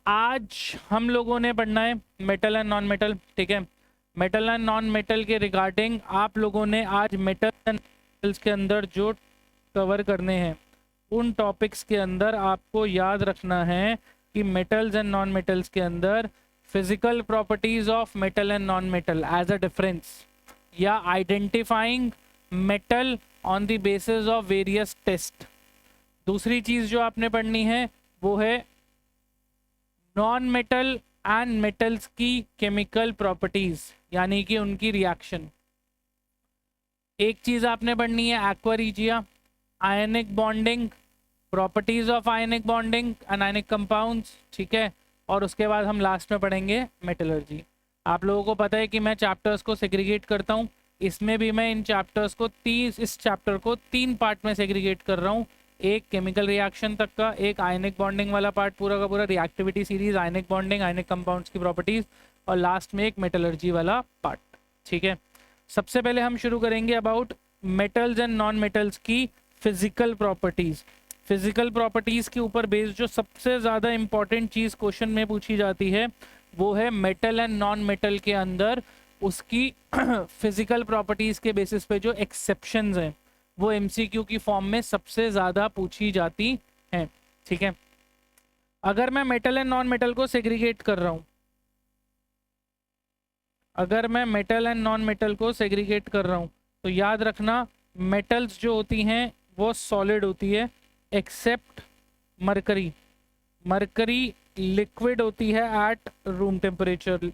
आज हम लोगों ने पढ़ना है मेटल एंड नॉन मेटल, ठीक है। मेटल एंड नॉन मेटल के रिगार्डिंग आप लोगों ने आज मेटल एंड मेटल्स के अंदर जो कवर करने हैं उन टॉपिक्स के अंदर आपको याद रखना है कि मेटल्स एंड नॉन मेटल्स के अंदर physical properties of metal and non metal as a difference, या identifying metal on the basis of various test. दूसरी चीज जो आपने पढ़नी है वो है नॉन मेटल एंड मेटल्स की केमिकल प्रॉपर्टीज, यानी कि उनकी रिएक्शन। एक चीज आपने पढ़नी है aqua regia, ionic bonding, properties of ionic bonding and ionic compounds, ठीक है। और उसके बाद हम लास्ट में पढ़ेंगे मेटलर्जी। आप लोगों को पता है कि मैं चैप्टर्स को सेग्रीगेट करता हूँ, इसमें भी मैं इन चैप्टर्स को इस चैप्टर को 3 पार्ट में सेग्रीगेट कर रहा हूँ। एक केमिकल रिएक्शन तक का, एक आयनिक बॉन्डिंग वाला पार्ट पूरा का पूरा, reactivity series, ionic bonding, ionic compounds की प्रॉपर्टीज, और लास्ट में एक मेटलर्जी वाला पार्ट, ठीक है। सबसे पहले हम शुरू करेंगे about metals and non metals की फिजिकल प्रॉपर्टीज। फिजिकल प्रॉपर्टीज के ऊपर बेस्ड जो सबसे ज्यादा इंपॉर्टेंट चीज क्वेश्चन में पूछी जाती है वो है मेटल एंड नॉन मेटल के अंदर उसकी फिजिकल प्रॉपर्टीज के बेसिस पे जो एक्सेप्शंस हैं वो एमसीक्यू की फॉर्म में सबसे ज्यादा पूछी जाती हैं, ठीक है। अगर मैं मेटल एंड नॉन मेटल को सेग्रीगेट कर रहा हूं, अगर मैं मेटल एंड नॉन मेटल को सेग्रीगेट कर रहा हूं तो याद रखना मेटल्स जो होती हैं वो सॉलिड होती है एक्सेप्ट मरकरी। मरकरी लिक्विड होती है एट रूम टेम्परेचर,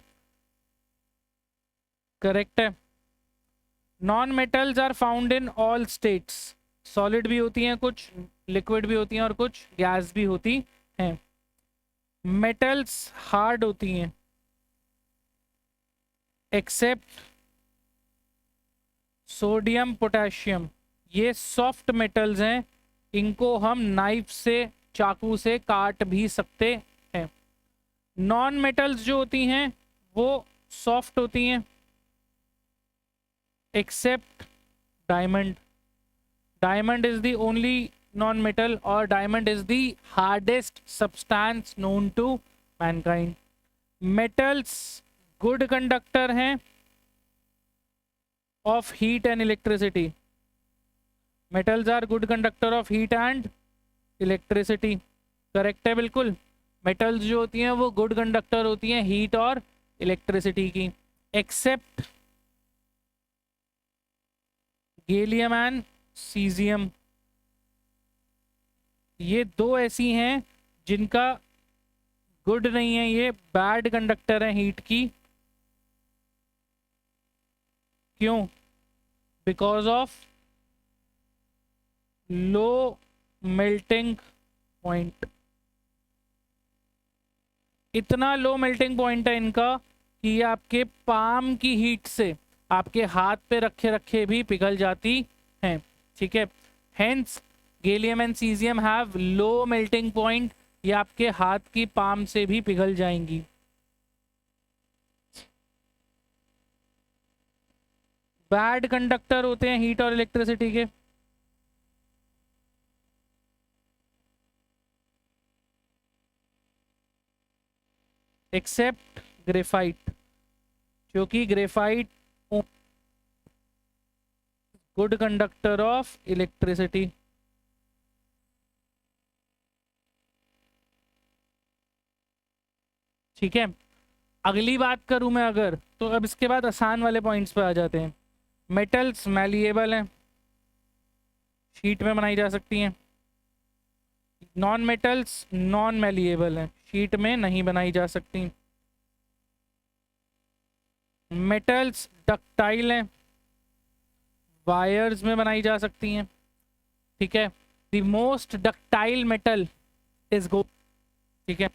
करेक्ट है। Non metals are found in all states, solid भी होती हैं कुछ, लिक्विड भी होती हैं और कुछ गैस भी होती हैं। मेटल्स हार्ड होती हैं एक्सेप्ट सोडियम पोटेशियम, ये सॉफ्ट मेटल्स हैं, इनको हम नाइफ से, चाकू से काट भी सकते हैं। नॉन मेटल्स जो होती हैं वो सॉफ्ट होती हैं except diamond. Diamond is the only non metal और diamond is the hardest substance known to mankind. Metals good conductor हैं of heat and electricity, metals are good conductor of heat and electricity, correct है बिल्कुल। Metals जो होती हैं वो good conductor होती हैं हीट और इलेक्ट्रिसिटी की, एक्सेप्ट गैलियम एंड सीजियम। ये दो ऐसी हैं जिनका गुड नहीं है, ये बैड कंडक्टर है हीट की। क्यों? Because of low melting point. इतना लो मेल्टिंग पॉइंट है इनका कि ये आपके पाम की हीट से आपके हाथ पे रखे रखे भी पिघल जाती हैं, ठीक है। Hence gallium and caesium have low melting point, ये आपके हाथ की पाम से भी पिघल जाएंगी। बैड कंडक्टर होते हैं हीट और इलेक्ट्रिसिटी के। एक्सेप्ट ग्रेफाइट, क्योंकि graphite good conductor of electricity. ठीक है, अगली बात करूं मैं अगर, तो अब इसके बाद आसान वाले पॉइंट्स पे आ जाते हैं। मेटल्स मैलिएबल हैं, शीट में बनाई जा सकती हैं। नॉन मेटल्स नॉन मैलिएबल हैं, शीट में नहीं बनाई जा सकती। मेटल्स डक्टाइल हैं, वायर्स में बनाई जा सकती हैं, ठीक है। The most ductile metal is gold, ठीक है।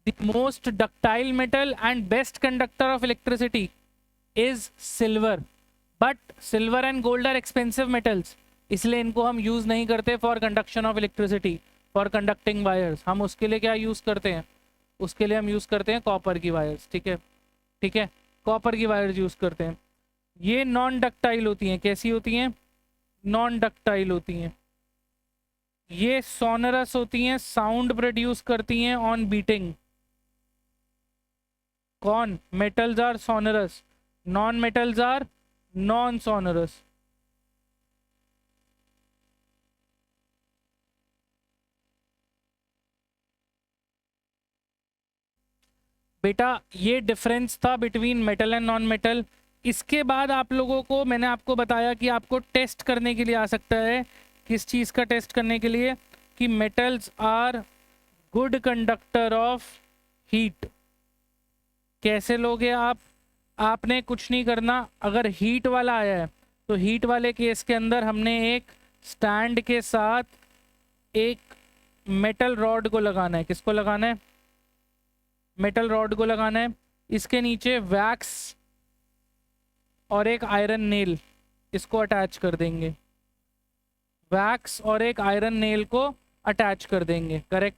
The most ductile metal and best conductor of electricity is silver, but silver and gold are expensive metals, इसलिए इनको हम यूज नहीं करते for conduction of electricity, for conducting wires. हम उसके लिए क्या यूज करते हैं? उसके लिए हम यूज करते हैं कॉपर की वायर्स, ठीक है, ठीक है, कॉपर की वायर्स यूज करते हैं। ये नॉन डक्टाइल होती हैं, कैसी होती हैं? नॉन डक्टाइल होती हैं। ये सोनरस होती हैं, साउंड प्रोड्यूस करती हैं ऑन बीटिंग, कौन? Metals are sonorous, non metals are non sonorous. बेटा ये डिफरेंस था between metal and non metal. इसके बाद आप लोगों को मैंने आपको बताया कि आपको टेस्ट करने के लिए आ सकता है। किस चीज़ का टेस्ट करने के लिए? कि metals are good conductor of heat. कैसे लोगे आप? आपने कुछ नहीं करना। अगर हीट वाला आया है तो हीट वाले केस के अंदर हमने एक स्टैंड के साथ एक मेटल रॉड को लगाना है। किसको लगाना है? मेटल रॉड को लगाना है। इसके नीचे वैक्स और एक आयरन नेल, इसको अटैच कर देंगे। वैक्स और एक आयरन नेल को अटैच कर देंगे, करेक्ट।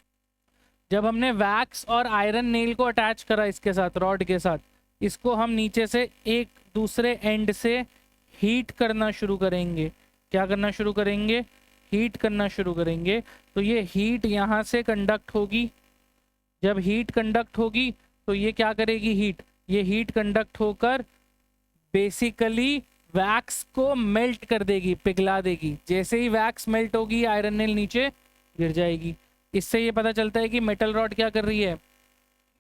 जब हमने वैक्स और आयरन नेल को अटैच करा इसके साथ, रॉड के साथ, इसको हम नीचे से एक दूसरे एंड से हीट करना शुरू करेंगे। क्या करना शुरू करेंगे? हीट करना शुरू करेंगे। तो ये हीट यहाँ से कंडक्ट होगी। जब हीट कंडक्ट होगी तो ये क्या करेगी? ये हीट कंडक्ट होकर बेसिकली वैक्स को मेल्ट कर देगी, पिघला देगी। जैसे ही वैक्स मेल्ट होगी आयरन नेल नीचे गिर जाएगी। इससे ये पता चलता है कि मेटल रॉड क्या कर रही है?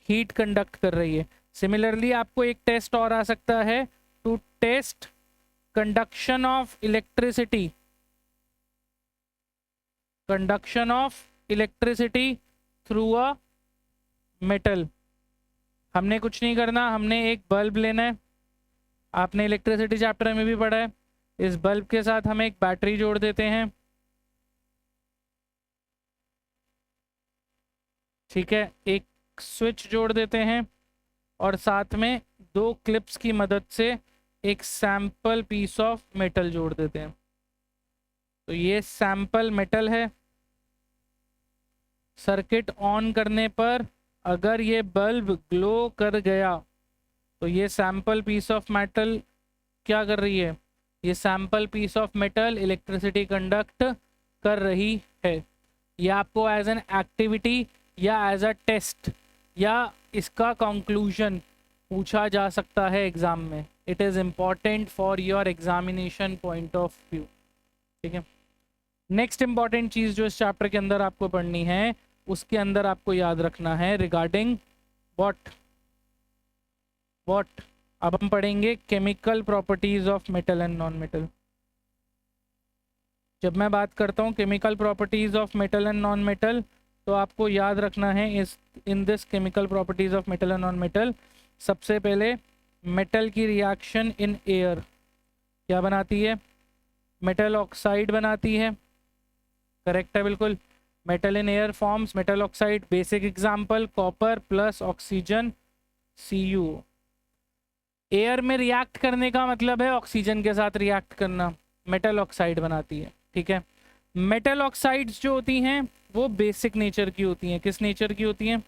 हीट कंडक्ट कर रही है। सिमिलरली आपको एक टेस्ट और आ सकता है, to test conduction of electricity. Conduction of electricity through a metal. हमने कुछ नहीं करना, हमने एक बल्ब लेना है। आपने इलेक्ट्रिसिटी चैप्टर में भी पढ़ा है। इस बल्ब के साथ हम एक बैटरी जोड़ देते हैं, ठीक है। एक स्विच जोड़ देते हैं और साथ में दो क्लिप्स की मदद से एक सैंपल पीस ऑफ मेटल जोड़ देते हैं। तो ये सैंपल मेटल है। सर्किट ऑन करने पर अगर ये बल्ब ग्लो कर गया तो ये सैंपल पीस ऑफ मेटल क्या कर रही है? ये sample piece of metal electricity conduct कर रही है। ये आपको एज एन एक्टिविटी या एज अ टेस्ट या इसका कंक्लूजन पूछा जा सकता है एग्जाम में। It is important for your examination point of view, ठीक है। नेक्स्ट इंपॉर्टेंट चीज़ जो इस चैप्टर के अंदर आपको पढ़नी है, उसके अंदर आपको याद रखना है रिगार्डिंग व्हाट। अब हम पढ़ेंगे chemical properties of metal and non metal. जब मैं बात करता हूँ chemical properties of metal and non metal, तो आपको याद रखना है in this chemical properties of metal and non metal, सबसे पहले मेटल की रिएक्शन इन एयर क्या बनाती है? मेटल ऑक्साइड बनाती है, करेक्ट है बिल्कुल। Metal in air forms metal oxide. Basic example copper plus oxygen Cu। Air में रिएक्ट करने का मतलब है ऑक्सीजन के साथ रिएक्ट करना, मेटल ऑक्साइड बनाती है, ठीक है। मेटल ऑक्साइड्स जो होती हैं वो बेसिक नेचर की होती हैं। किस नेचर की होती हैं?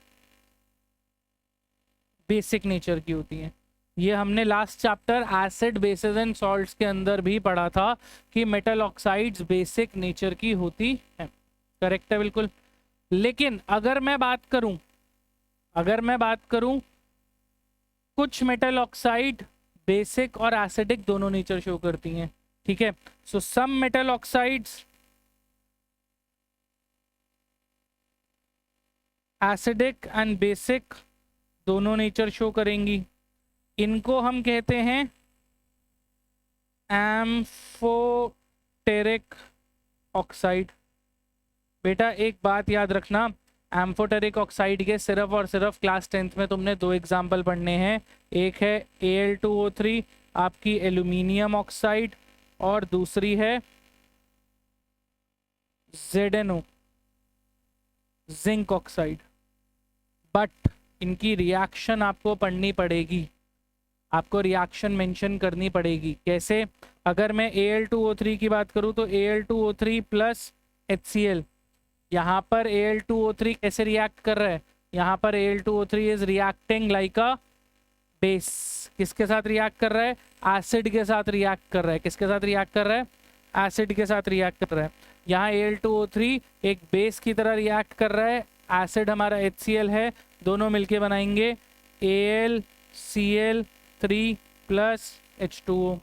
बेसिक नेचर की होती हैं। ये हमने last chapter acid bases and salts के अंदर भी पढ़ा था कि मेटल ऑक्साइड्स बेसिक नेचर की होती हैं, करेक्ट है बिल्कुल। लेकिन अगर मैं बात करूं कुछ मेटल ऑक्साइड बेसिक और एसिडिक दोनों नेचर शो करती हैं, ठीक है। So some metal oxides acidic and basic दोनों नेचर शो करेंगी। इनको हम कहते हैं एम्फोटेरिक ऑक्साइड। बेटा एक बात याद रखना, एम्फोटेरिक ऑक्साइड के सिर्फ और सिर्फ क्लास 10th में तुमने दो एग्जाम्पल पढ़ने हैं। एक है Al2O3 आपकी एल्यूमिनियम ऑक्साइड, और दूसरी है ZnO जिंक ऑक्साइड। बट इनकी रिएक्शन आपको पढ़नी पड़ेगी, आपको रिएक्शन मेंशन करनी पड़ेगी। कैसे? अगर मैं Al2O3 की बात करूं तो Al2O3 प्लस HCl, यहाँ पर Al2O3 कैसे रिएक्ट कर रहा है? यहाँ पर Al2O3 is reacting like a base. किसके साथ रिएक्ट कर रहा है? एसिड के साथ रिएक्ट कर रहा है। किसके साथ रिएक्ट कर रहा है? एसिड के साथ रिएक्ट कर रहा है। यहाँ Al2O3 एक बेस की तरह रिएक्ट कर रहा है, एसिड हमारा HCl है, दोनों मिलके बनाएंगे Cl3 प्लस H2O।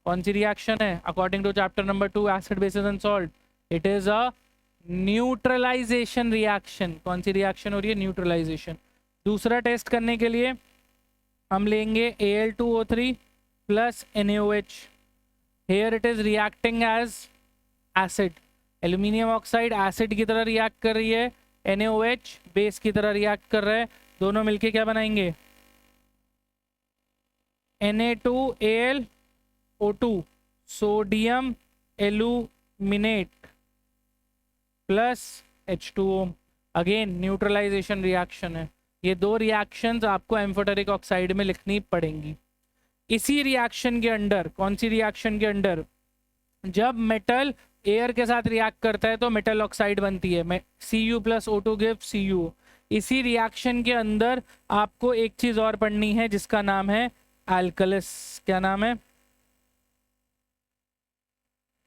कौन सी रिएक्शन है according to chapter number 2 acid bases and salt? It is a neutralization reaction. कौन सी रिएक्शन हो रही है? न्यूट्रलाइजेशन। दूसरा टेस्ट करने के लिए हम लेंगे Al2O3 plus NaOH। Here it is reacting as acid. Aluminium oxide acid की तरह रिएक्ट कर रही है, NaOH बेस की तरह रिएक्ट कर रहा है। दोनों मिलके क्या बनाएंगे? Na2Al O2 sodium aluminate plus H2O। Again neutralization reaction है। ये दो रिएक्शंस आपको एम्फोटेरिक ऑक्साइड में लिखनी पड़ेंगी। इसी रिएक्शन के अंडर, कौन सी रिएक्शन के अंडर? जब मेटल एयर के साथ रिएक्ट करता है तो मेटल ऑक्साइड बनती है, Cu plus O2 gives Cu। इसी रिएक्शन के अंदर आपको एक चीज और पढ़नी है जिसका नाम है एल्कलिस। क्या नाम है?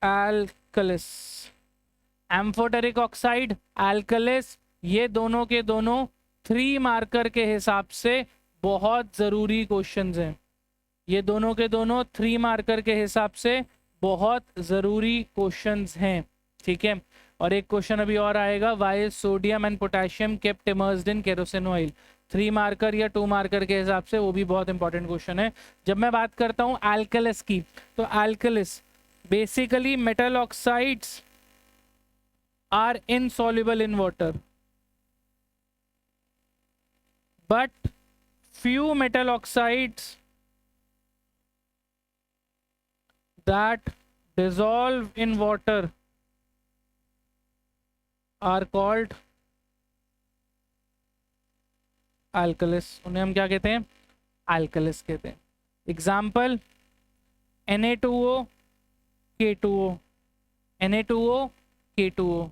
एल्कलिस। एम्फोटेरिक ऑक्साइड, एल्कलिस, ये दोनों के दोनों 3 मार्कर के हिसाब से बहुत जरूरी क्वेश्चंस हैं। ये दोनों के दोनों 3 मार्कर के हिसाब से बहुत ज़रूरी क्वेश्चंस हैं, ठीक है। और एक क्वेश्चन अभी और आएगा, why sodium and potassium kept immersed in kerosene oil. 3 marker या 2 मार्कर के हिसाब से वो भी बहुत इंपॉर्टेंट क्वेश्चन है। जब मैं बात करता हूँ एल्कलिस की, तो alkalis basically metal oxides are insoluble in water, but few metal oxides that dissolve in water are called alkalis। उन्हें हम क्या कहते हैं? alkalis कहते हैं। Example Na2O K2O, Na2O K2O,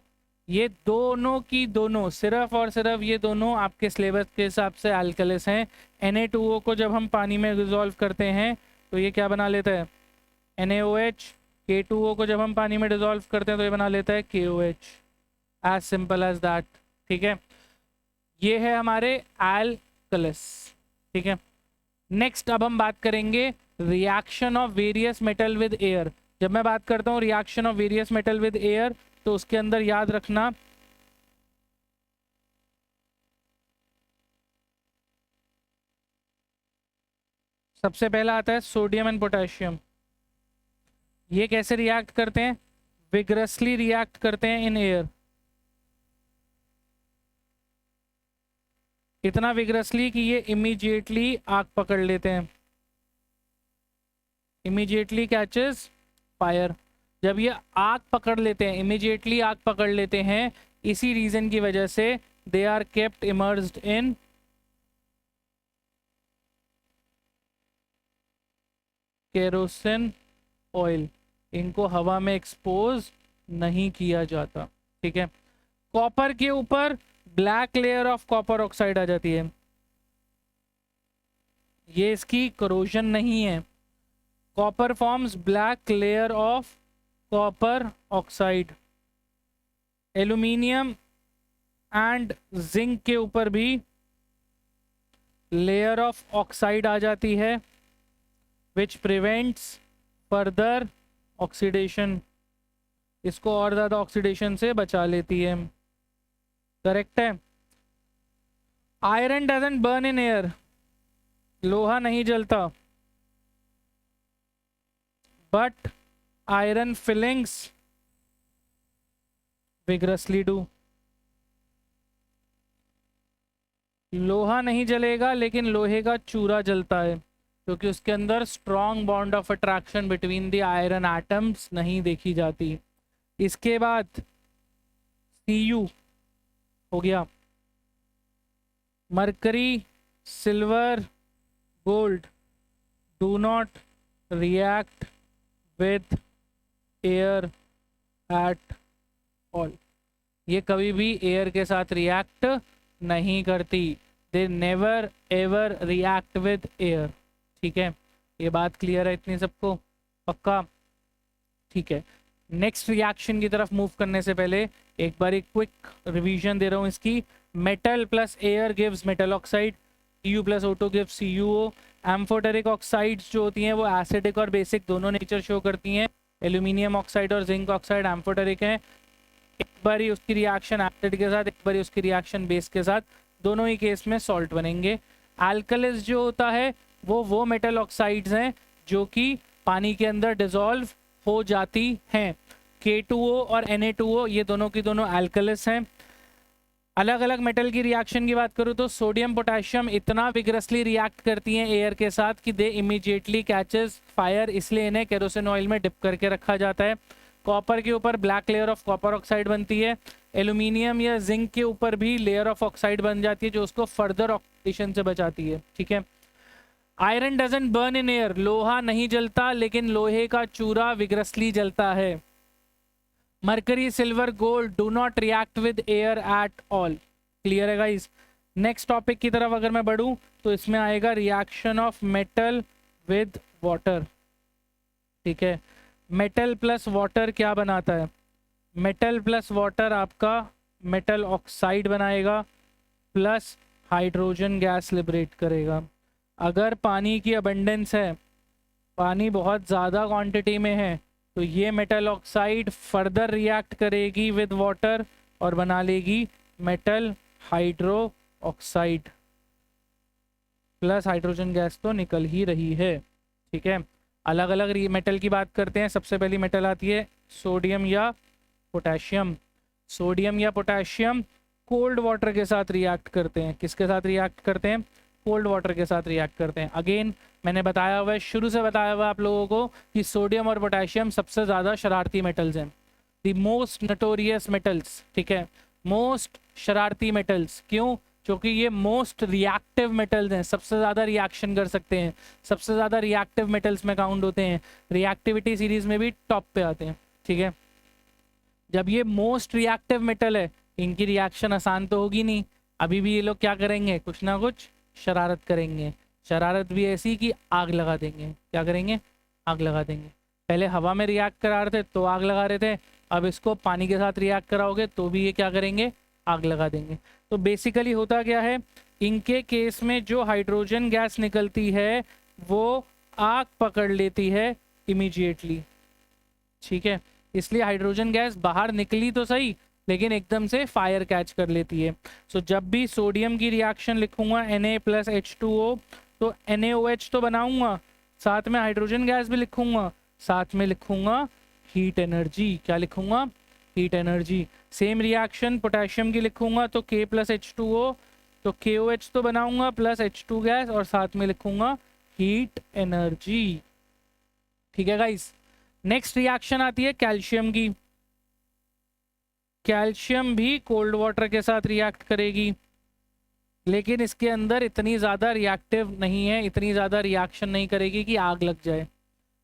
ये दोनों की दोनों, सिर्फ और सिर्फ ये दोनों आपके सिलेबस के हिसाब से अल्कलिस हैं। Na2O को जब हम पानी में डिसॉल्व करते हैं तो ये क्या बना लेता है? NaOH। K2O को जब हम पानी में डिसॉल्व करते हैं तो ये बना लेता है KOH। As simple as that, ठीक है। ये है हमारे अल्कलिस, ठीक है। नेक्स्ट अब हम बात करेंगे reaction of various metal with air. जब मैं बात करता हूँ reaction of various metal with air, तो उसके अंदर याद रखना सबसे पहला आता है सोडियम एंड पोटेशियम। ये कैसे रिएक्ट करते हैं? विग्रसली रिएक्ट करते हैं इन एयर। इतना विग्रसली कि ये इमीडिएटली आग पकड़ लेते हैं, इमीडिएटली कैचेस फायर। जब ये आग पकड़ लेते हैं, इमीडिएटली आग पकड़ लेते हैं, इसी रीजन की वजह से they are kept immersed in kerosene oil. इनको हवा में एक्सपोज नहीं किया जाता, ठीक है। कॉपर के ऊपर black layer of copper oxide आ जाती है, ये इसकी करोजन नहीं है। Copper forms black layer of copper oxide. Aluminium and zinc के ऊपर भी लेयर ऑफ ऑक्साइड आ जाती है, विच प्रिवेंट्स फर्दर ऑक्सीडेशन। इसको और ज़्यादा ऑक्सीडेशन से बचा लेती है, करेक्ट है। Iron doesn't burn in air, लोहा नहीं जलता, but iron filings vigorously do. लोहा नहीं जलेगा लेकिन लोहे का चूरा जलता है, क्योंकि उसके अंदर strong bond of attraction between the iron atoms नहीं देखी जाती। इसके बाद Cu हो गया, mercury, silver, gold do not react with air at all. ये कभी भी एयर के साथ रिएक्ट नहीं करती, they never ever react with air, ठीक है। ये बात क्लियर है इतनी सबको? पक्का, ठीक है। नेक्स्ट रिएक्शन की तरफ मूव करने से पहले एक बार एक क्विक रिवीजन दे रहा हूँ इसकी। Metal plus air gives metal oxide, EU plus O2 give CuO। Amphoteric oxides जो होती हैं वो एसिडिक और बेसिक दोनों नेचर शो करती हैं। एल्यूमिनियम ऑक्साइड और जिंक ऑक्साइड एम्फोटेरिक हैं, एक बार ही उसकी रिएक्शन एसिड के साथ, एक बार ही उसकी रिएक्शन बेस के साथ, दोनों ही केस में सॉल्ट बनेंगे। अल्कलिस जो होता है वो मेटल ऑक्साइड्स हैं जो कि पानी के अंदर डिसॉल्व हो जाती हैं। K2O और Na2O ये दोनों की दोनों अल्कलिस हैं। अलग अलग मेटल की रिएक्शन की बात करूँ तो सोडियम पोटेशियम इतना विग्रसली रिएक्ट करती हैं एयर के साथ कि दे इमीडिएटली कैचेस फायर, इसलिए इन्हें केरोसिन ऑयल में डिप करके रखा जाता है। कॉपर के ऊपर black layer of copper oxide बनती है। एल्यूमिनियम या जिंक के ऊपर भी लेयर ऑफ ऑक्साइड बन जाती है जो उसको फर्दर ऑक्सीडेशन से बचाती है। ठीक है। Iron doesn't burn in air, लोहा नहीं जलता लेकिन लोहे का चूरा विग्रसली जलता है। Mercury silver gold do not react with air at all. Clear है गाइस। नेक्स्ट टॉपिक की तरफ अगर मैं बढ़ूं तो इसमें आएगा reaction of metal with water. ठीक है। मेटल प्लस वाटर क्या बनाता है? मेटल प्लस वाटर आपका मेटल ऑक्साइड बनाएगा प्लस हाइड्रोजन गैस लिबरेट करेगा। अगर पानी की अबंडेंस है, पानी बहुत ज़्यादा क्वांटिटी में है, तो ये मेटल ऑक्साइड फर्दर रिएक्ट करेगी विद वाटर और बना लेगी metal hydro oxide, plus hydrogen gas तो निकल ही रही है। ठीक है। अलग अलग मेटल की बात करते हैं। सबसे पहली मेटल आती है सोडियम या पोटेशियम। सोडियम या पोटेशियम कोल्ड वाटर के साथ रिएक्ट करते हैं। किसके साथ रिएक्ट करते हैं? कोल्ड वाटर के साथ रिएक्ट करते हैं। अगेन मैंने बताया हुआ है, शुरू से बताया हुआ है आप लोगों को कि सोडियम और पोटेशियम सबसे ज़्यादा शरारती मेटल्स हैं, द मोस्ट नोटोरियस मेटल्स। ठीक है। मोस्ट शरारती मेटल्स क्यों? क्योंकि ये मोस्ट रिएक्टिव मेटल्स हैं, सबसे ज़्यादा रिएक्शन कर सकते हैं, सबसे ज़्यादा रिएक्टिव मेटल्स में काउंट होते हैं, रिएक्टिविटी सीरीज में भी टॉप पे आते हैं। ठीक है। जब ये मोस्ट रिएक्टिव मेटल है, इनकी रिएक्शन आसान तो होगी नहीं, अभी भी ये लोग क्या करेंगे? कुछ ना कुछ शरारत करेंगे। शरारत भी ऐसी कि आग लगा देंगे। क्या करेंगे? आग लगा देंगे। पहले हवा में रिएक्ट करा रहे थे तो आग लगा रहे थे, अब इसको पानी के साथ रिएक्ट कराओगे तो भी ये क्या करेंगे? आग लगा देंगे। तो बेसिकली होता क्या है, इनके केस में जो हाइड्रोजन गैस निकलती है वो आग पकड़ लेती है इमीडिएटली। ठीक है। इसलिए हाइड्रोजन गैस बाहर निकली तो सही, लेकिन एकदम से फायर कैच कर लेती है। सो जब भी सोडियम की रिएक्शन लिखूंगा Na+H2O, तो NaOH तो बनाऊंगा, साथ में हाइड्रोजन गैस भी लिखूंगा, साथ में लिखूंगा हीट एनर्जी। क्या लिखूंगा? Heat energy. Same reaction potassium की लिखूंगा तो K+H2O, तो KOH तो बनाऊंगा प्लस H2 गैस और साथ में लिखूंगा हीट एनर्जी। ठीक है गाइस। नेक्स्ट रिएक्शन आती है कैल्शियम की। कैल्शियम भी कोल्ड वाटर के साथ रिएक्ट करेगी, लेकिन इसके अंदर इतनी ज़्यादा रिएक्टिव नहीं है, इतनी ज़्यादा रिएक्शन नहीं करेगी कि आग लग जाए।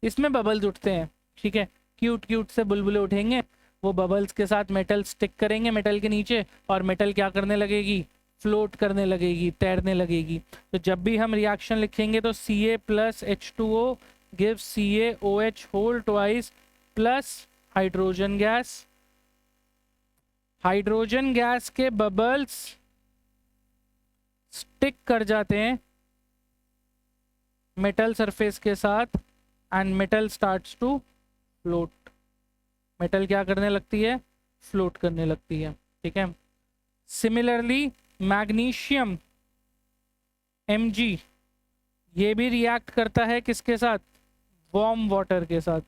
इसमें बबल्स उठते हैं। ठीक है। क्यूट क्यूट से बुलबुले उठेंगे, वो बबल्स के साथ मेटल स्टिक करेंगे मेटल के नीचे, और मेटल क्या करने लगेगी? फ्लोट करने लगेगी, तैरने लगेगी। तो जब भी हम रिएक्शन लिखेंगे तो Ca+H2O give CaOH whole twice plus hydrogen gas. Hydrogen gas के बबल्स स्टिक कर जाते हैं मेटल सरफेस के साथ and metal starts to float. Metal क्या करने लगती है? फ्लोट करने लगती है। ठीक है। सिमिलरली मैग्नीशियम Mg ये भी रिएक्ट करता है किसके साथ? वार्म वाटर के साथ।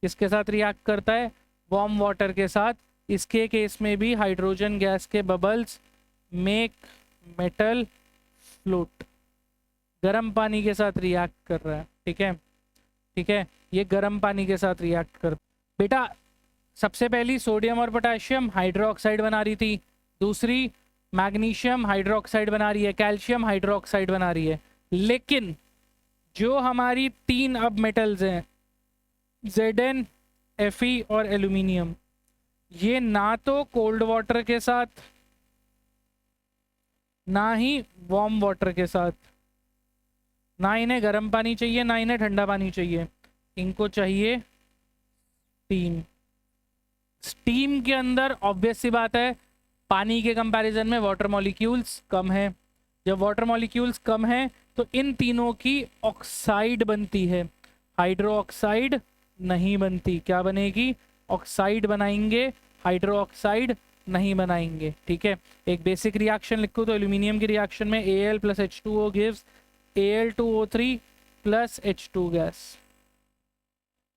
किसके साथ रिएक्ट करता है? वार्म वाटर के साथ। इसके केस में भी हाइड्रोजन गैस के बबल्स मेक मेटल फ्लोट। गर्म पानी के साथ रिएक्ट कर रहा है। ठीक है। ठीक है। ये गर्म पानी के साथ रिएक्ट कर, बेटा सबसे पहली सोडियम और पोटेशियम हाइड्रो ऑक्साइड बना रही थी, दूसरी मैग्नीशियम हाइड्रो ऑक्साइड बना रही है, कैल्शियम हाइड्रो ऑक्साइड बना रही है। लेकिन जो हमारी तीन अब मेटल्स हैं Zn, Fe और एल्यूमिनियम, ये ना तो कोल्ड वाटर के साथ, ना ही वार्म वाटर के साथ, ना इन्हें गर्म पानी चाहिए ना इन्हें ठंडा पानी चाहिए, इनको चाहिए स्टीम। स्टीम के अंदर ऑब्वियस सी बात है पानी के कंपैरिजन में वाटर मॉलिक्यूल्स कम है, जब वाटर मॉलिक्यूल्स कम हैं तो इन तीनों की ऑक्साइड बनती है, हाइड्रो ऑक्साइड नहीं बनती। क्या बनेगी? ऑक्साइड बनाएंगे, हाइड्रो ऑक्साइड नहीं बनाएंगे। ठीक है, एक बेसिक रिएक्शन लिखो तो एल्यूमिनियम की रिएक्शन में Al plus H2O gives Al2O3 plus H2 gas.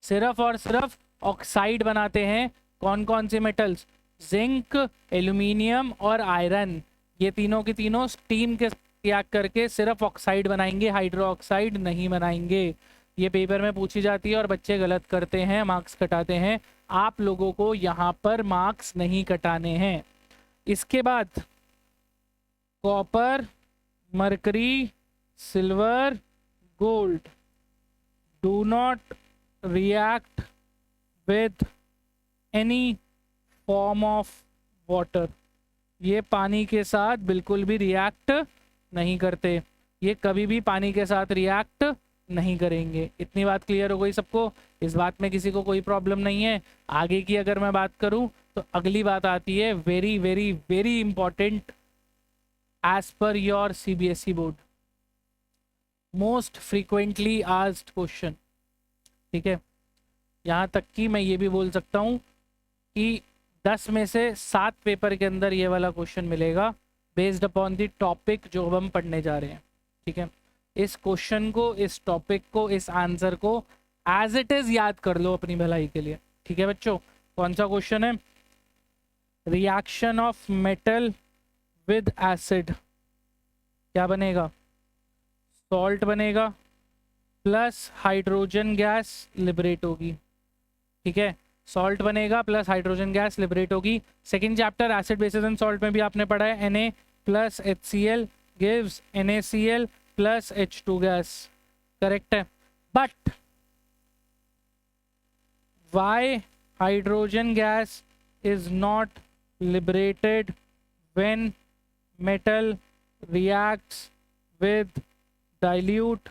सिर्फ और सिर्फ ऑक्साइड बनाते हैं कौन कौन से मेटल्स? जिंक, एल्यूमिनियम और आयरन। ये तीनों की तीनों स्टीम के रिएक्ट करके सिर्फ ऑक्साइड बनाएंगे, हाइड्रो ऑक्साइड नहीं बनाएंगे। ये पेपर में पूछी जाती है और बच्चे गलत करते हैं, मार्क्स कटाते हैं। आप लोगों को यहाँ पर मार्क्स नहीं कटाने हैं। इसके बाद copper, mercury, silver, gold do not react with any form of water। ये पानी के साथ बिल्कुल भी रिएक्ट नहीं करते, ये कभी भी पानी के साथ रिएक्ट नहीं करेंगे। इतनी बात क्लियर हो गई सबको? इस बात में किसी को कोई प्रॉब्लम नहीं है? आगे की अगर मैं बात करूं तो अगली बात आती है very very very important as per your CBSE board, most frequently asked question. ठीक है, यहाँ तक कि मैं ये भी बोल सकता हूँ कि 10 में से 7 पेपर के अंदर ये वाला क्वेश्चन मिलेगा बेस्ड अपॉन द टॉपिक जो अब हम पढ़ने जा रहे हैं। ठीक है, इस क्वेश्चन को, इस टॉपिक को, इस आंसर को एज इट इज याद कर लो अपनी भलाई के लिए। ठीक है बच्चों, कौन सा क्वेश्चन है? Reaction of metal with acid क्या बनेगा? सॉल्ट बनेगा प्लस हाइड्रोजन गैस लिबरेट होगी। ठीक है, सॉल्ट बनेगा प्लस हाइड्रोजन गैस लिबरेट होगी। Second chapter acid bases and salt में भी आपने पढ़ा है Na plus HCl gives NaCl plus H2 gas. Correct है, but why hydrogen gas is not liberated when metal reacts with dilute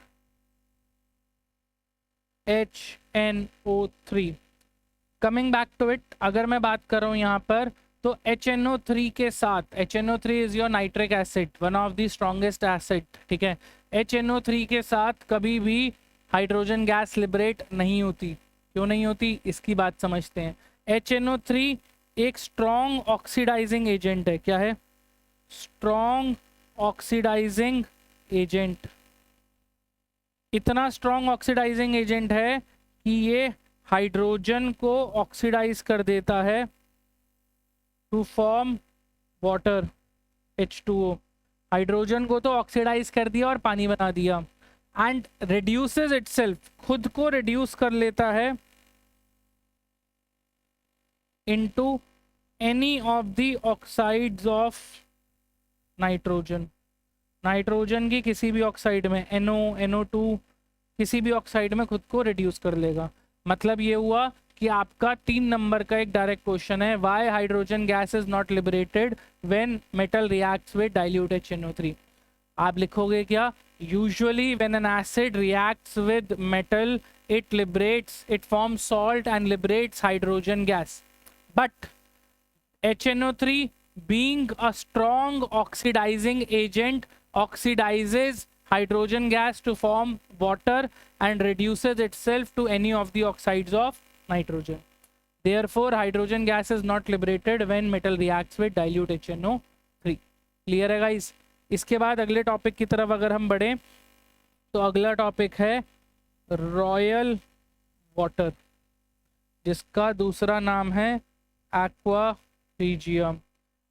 HNO3। Coming back to it, अगर मैं बात कर रहा हूँ यहाँ पर तो HNO3 के साथ, HNO3 is your nitric acid, one of the strongest acid. ठीक है, HNO3 के साथ कभी भी हाइड्रोजन गैस लिबरेट नहीं होती। क्यों नहीं होती, इसकी बात समझते हैं। HNO3 एक स्ट्रॉन्ग ऑक्सीडाइजिंग एजेंट है। क्या है? Strong oxidizing agent. इतना स्ट्रॉन्ग ऑक्सीडाइजिंग एजेंट है कि ये हाइड्रोजन को ऑक्सीडाइज कर देता है to form water H2O। Hydrogen को तो ऑक्सीडाइज कर दिया और पानी बना दिया, एंड रिड्यूसेस इटसेल्फ, खुद को रिड्यूस कर लेता है into any of the oxides of nitrogen. Nitrogen की किसी भी ऑक्साइड में, NO, NO2, किसी भी ऑक्साइड में खुद को रिड्यूस कर लेगा। मतलब ये हुआ कि आपका 3 नंबर का एक डायरेक्ट क्वेश्चन है, why hydrogen gas is not liberated when metal reacts with dilute HNO3। आप लिखोगे क्या? Usually when an acid reacts with metal it liberates, it forms salt and liberates hydrogen gas, but HNO3 being a strong oxidizing agent oxidizes hydrogen gas to form water and reduces itself to any of the oxides of nitrogen. Therefore, hydrogen gas is not liberated when metal reacts with dilute HNO3. Clear है guys? इसके बाद अगले topic की तरफ अगर हम बढ़े तो अगला टॉपिक है रॉयल वाटर, जिसका दूसरा नाम है एक्वा रीजिया।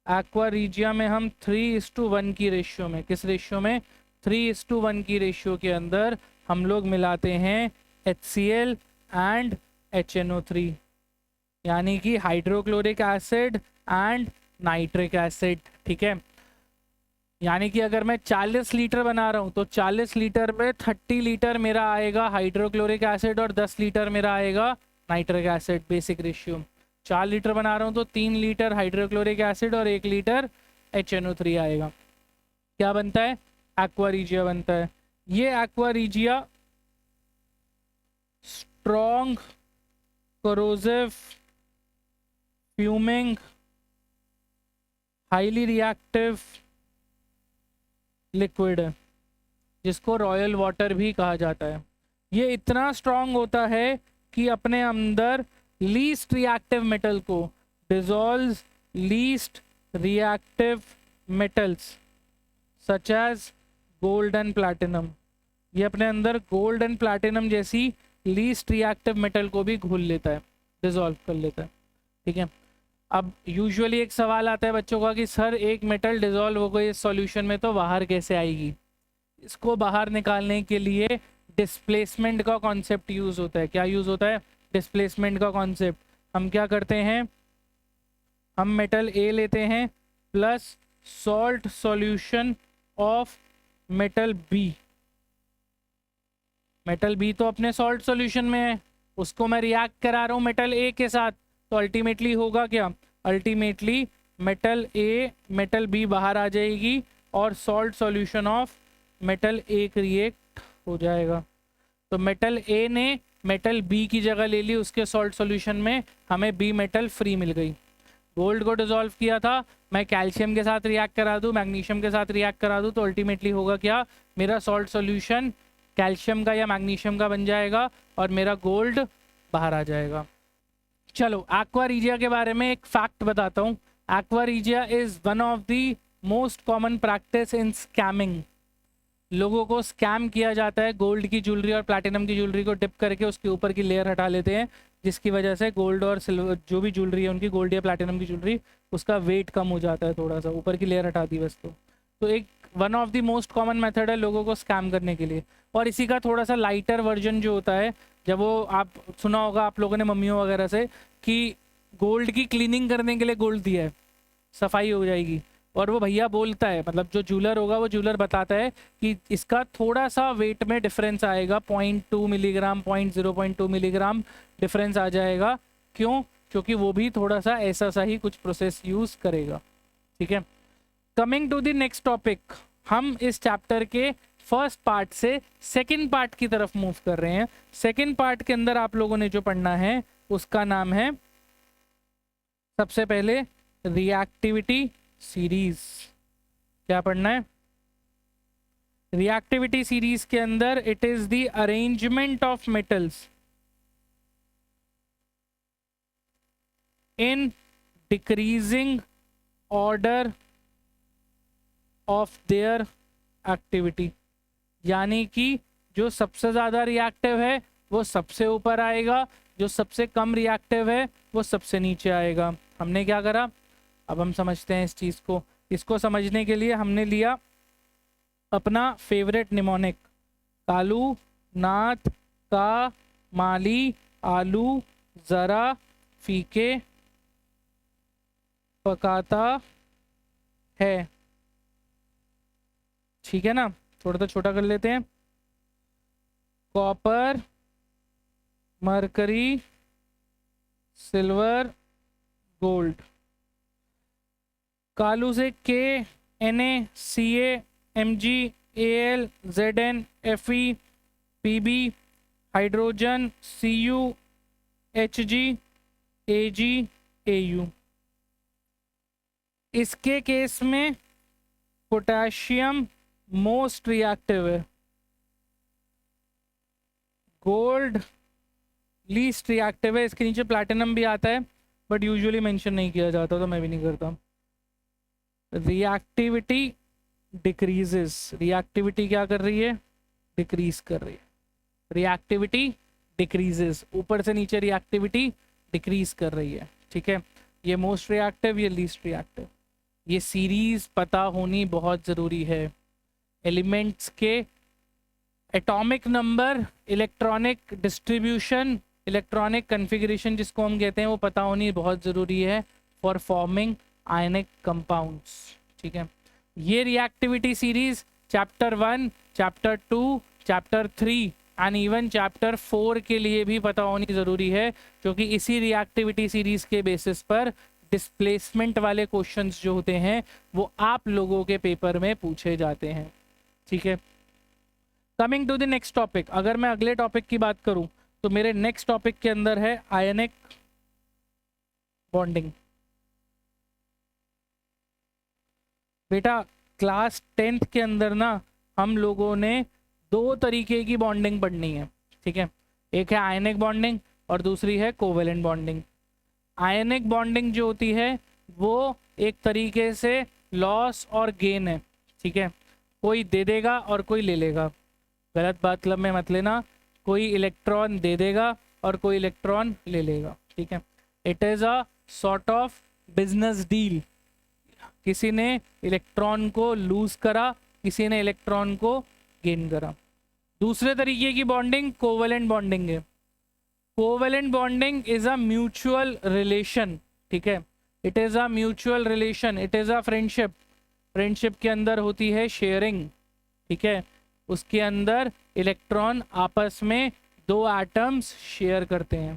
एक्वा रीजिया में हम 3:1 की रेशियो में, किस रेशियो में? 3:1 की रेशियो के अंदर हम लोग मिलाते हैं HCl एंड HNO3, यानी कि hydrochloric acid and nitric acid. ठीक है, यानी कि अगर मैं 40 लीटर बना रहा हूँ तो 40 लीटर में 30 लीटर मेरा आएगा हाइड्रोक्लोरिक एसिड और 10 लीटर मेरा आएगा nitric acid. Basic ratio 4 litre बना रहा हूँ तो 3 लीटर हाइड्रोक्लोरिक एसिड और 1 लीटर HNO3 आएगा। क्या बनता है? एक्वा रीजिया बनता है। ये aqua regia strong, corrosive, fuming, highly reactive liquid है जिसको रॉयल वाटर भी कहा जाता है। ये इतना स्ट्रांग होता है कि अपने अंदर लीस्ट रिएक्टिव मेटल को dissolve least reactive metals such as gold and platinum. ये अपने अंदर गोल्ड एंड प्लैटिनम जैसी लीस्ट रिएक्टिव मेटल को भी घुल लेता है, डिसॉल्व कर लेता है। ठीक है, अब यूजुअली एक सवाल आता है बच्चों का कि सर एक मेटल डिसॉल्व हो गई इस सॉल्यूशन में तो बाहर कैसे आएगी। इसको बाहर निकालने के लिए डिस्प्लेसमेंट का कॉन्सेप्ट यूज होता है। क्या यूज होता है? डिस्प्लेसमेंट का कॉन्सेप्ट। हम क्या करते हैं, हम मेटल ए लेते हैं plus salt solution of metal B. Metal B तो अपने सॉल्ट सॉल्यूशन में है, उसको मैं रिएक्ट करा रहा हूँ मेटल ए के साथ, तो अल्टीमेटली होगा क्या? Ultimately metal A metal B बाहर आ जाएगी और salt solution of metal A create हो जाएगा। तो मेटल ए ने मेटल बी की जगह ले ली उसके सॉल्ट सॉल्यूशन में, हमें बी मेटल फ्री मिल गई। गोल्ड को डिसॉल्व किया था, मैं कैल्शियम के साथ रिएक्ट करा दूं, मैग्नीशियम के साथ रिएक्ट करा दूं, तो अल्टीमेटली होगा क्या? मेरा सॉल्ट सॉल्यूशन कैल्शियम का या मैग्नीशियम का बन जाएगा और मेरा गोल्ड बाहर आ जाएगा। चलो एक्वा रीजिया के बारे में एक फैक्ट बताता हूँ। Aqua regia is one of the most common practice in scamming. लोगों को स्कैम किया जाता है, गोल्ड की ज्वेलरी और प्लैटिनम की ज्वेलरी को डिप करके उसके ऊपर की लेयर हटा लेते हैं, जिसकी वजह से गोल्ड और सिल्वर जो भी ज्वेलरी है उनकी, गोल्ड या प्लैटिनम की ज्वेलरी, उसका वेट कम हो जाता है थोड़ा सा, ऊपर की लेयर हटा दी बस। तो एक one of the most common method है लोगों को स्कैम करने के लिए। और इसी का थोड़ा सा लाइटर वर्जन जो होता है, जब वो आप सुना होगा आप लोगों ने मम्मियों वगैरह से कि गोल्ड की क्लीनिंग करने के लिए गोल्ड दिया है, सफाई हो जाएगी, और वो भैया बोलता है, मतलब जो ज्वेलर होगा वो ज्वेलर बताता है कि इसका थोड़ा सा वेट में डिफरेंस आएगा, 0.2 मिलीग्राम 0.2 मिलीग्राम डिफरेंस आ जाएगा। क्यों? क्योंकि वो भी थोड़ा सा ऐसा सा ही कुछ प्रोसेस यूज करेगा। ठीक है, coming to the next topic, हम इस चैप्टर के फर्स्ट पार्ट से सेकंड पार्ट की तरफ मूव कर रहे हैं। सेकंड पार्ट के अंदर आप लोगों ने जो पढ़ना है उसका नाम है सबसे पहले रिएक्टिविटी सीरीज। क्या पढ़ना है? रिएक्टिविटी सीरीज के अंदर it is the arrangement of metals in decreasing order of their activity. यानी कि जो सबसे ज्यादा रिएक्टिव है वो सबसे ऊपर आएगा, जो सबसे कम रिएक्टिव है वो सबसे नीचे आएगा। हमने क्या करा, अब हम समझते हैं इस चीज को। इसको समझने के लिए हमने लिया अपना फेवरेट निमोनिक, कालू, नाथ, का, माली, आलू, जरा, फीके, पकाता है। ठीक है ना, थोड़ा सा छोटा कर लेते हैं। Copper, mercury, silver, gold. Kalu से के, Na, Ca, Mg, Al, Zn, Fe, Pb, hydrogen, Cu, Hg, Ag, Au। इसके केस में पोटेशियम मोस्ट रिएक्टिव है, गोल्ड लीस्ट रिएक्टिव है। इसके नीचे प्लैटिनम भी आता है बट यूजुअली मेंशन नहीं किया जाता, तो मैं भी नहीं करता। रिएक्टिविटी डिक्रीजेस, रिएक्टिविटी क्या कर रही है? डिक्रीज कर रही है। रिएक्टिविटी डिक्रीजेस, ऊपर से नीचे रिएक्टिविटी डिक्रीज कर रही है। ठीक है, ये मोस्ट रिएक्टिव, ये लीस्ट रिएक्टिव। ये सीरीज पता होनी बहुत ज़रूरी है। एलिमेंट्स के atomic number, electronic distribution, electronic configuration जिसको हम कहते हैं, वो पता होनी बहुत ज़रूरी है फॉर फॉर्मिंग आयनिक कंपाउंड्स। ठीक है, ये reactivity series chapter 1, chapter 2, chapter 3 and even chapter 4 के लिए भी पता होनी ज़रूरी है, क्योंकि इसी रिएक्टिविटी सीरीज के बेसिस पर डिस्प्लेसमेंट वाले क्वेश्चंस जो होते हैं वो आप लोगों के पेपर में पूछे जाते हैं। ठीक है, coming to the next topic, अगर मैं अगले टॉपिक की बात करूं तो मेरे नेक्स्ट टॉपिक के अंदर है आयनिक बॉन्डिंग। बेटा क्लास 10th के अंदर ना हम लोगों ने 2 तरीके की बॉन्डिंग पढ़नी है, ठीक है। एक है आयनिक बॉन्डिंग और दूसरी है कोवेलेंट बॉन्डिंग। आयनिक बॉन्डिंग जो होती है वो एक तरीके से लॉस और गेन है, ठीक है। कोई दे देगा और कोई ले लेगा, गलत मतलब में मत लेना, कोई इलेक्ट्रॉन दे देगा और कोई इलेक्ट्रॉन ले लेगा, ठीक है। It is a sort of business deal. किसी ने इलेक्ट्रॉन को लूज करा, किसी ने इलेक्ट्रॉन को गेन करा। दूसरे तरीके की बॉन्डिंग कोवेलेंट बॉन्डिंग है। Covalent bonding is a mutual relation, ठीक है। It is a mutual relation, it is a friendship. Friendship के अंदर होती है शेयरिंग, ठीक है। उसके अंदर इलेक्ट्रॉन आपस में 2 एटम्स शेयर करते हैं,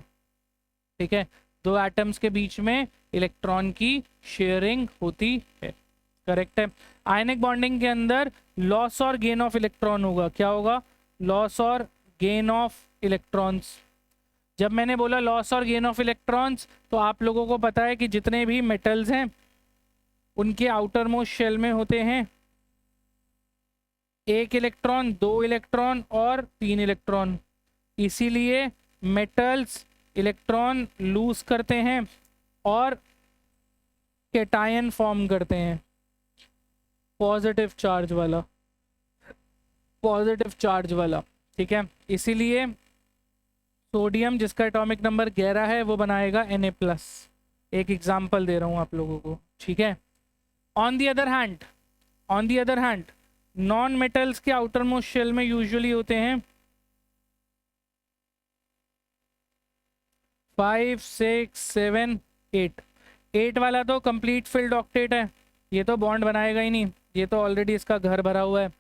ठीक है। 2 एटम्स के बीच में इलेक्ट्रॉन की शेयरिंग होती है, करेक्ट है। आयनिक बॉन्डिंग के अंदर लॉस और गेन ऑफ इलेक्ट्रॉन होगा। क्या होगा? लॉस और गेन ऑफ इलेक्ट्रॉन्स। जब मैंने बोला लॉस और गेन ऑफ इलेक्ट्रॉन्स, तो आप लोगों को पता है कि जितने भी मेटल्स हैं उनके आउटर मोस्ट शेल में होते हैं 1 इलेक्ट्रॉन, 2 इलेक्ट्रॉन और 3 इलेक्ट्रॉन। इसीलिए मेटल्स इलेक्ट्रॉन लूज करते हैं और कैटायन फॉर्म करते हैं, पॉजिटिव चार्ज वाला, पॉजिटिव चार्ज वाला, ठीक है। इसीलिए सोडियम जिसका एटॉमिक नंबर 11 है वो बनाएगा Na+। एक एग्जांपल दे रहा हूं आप लोगों को, ठीक है। On the other hand non metals के आउटर मोस्ट शेल में यूजुअली होते हैं 5, 6, 7, 8। 8 वाला तो कंप्लीट फिल्ड ऑक्टेट है, ये तो बॉन्ड बनाएगा ही नहीं, ये तो ऑलरेडी इसका घर भरा हुआ है,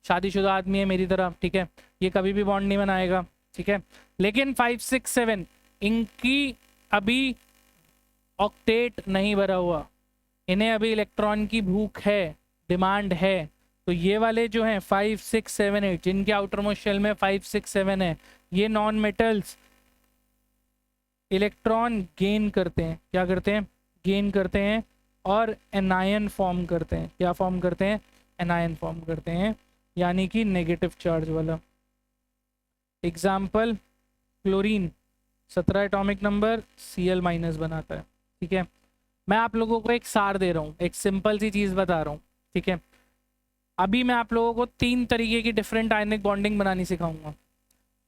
शादीशुदा आदमी है मेरी तरह, ठीक है। ये कभी भी बॉन्ड नहीं बनाएगा, ठीक है। लेकिन 5, 6, 7 इनकी अभी ऑक्टेट नहीं भरा हुआ, इन्हें अभी इलेक्ट्रॉन की भूख है, डिमांड है। तो ये वाले जो हैं 5, 6, 7, 8 जिनके आउटर मोस्ट शेल में 5, 6, 7 है, ये नॉन मेटल्स इलेक्ट्रॉन गेन करते हैं। क्या करते हैं? गेन करते हैं और एनायन फॉर्म करते हैं। क्या फॉर्म करते हैं? एनायन फॉर्म करते हैं, यानी कि नेगेटिव चार्ज वाला। Example chlorine 17 atomic number Cl- बनाता है, ठीक है। मैं आप लोगों को एक सार दे रहा हूँ, एक सिंपल सी चीज़ बता रहा हूँ, ठीक है। अभी मैं आप लोगों को 3 तरीके की डिफरेंट आयनिक बॉन्डिंग बनानी सिखाऊंगा।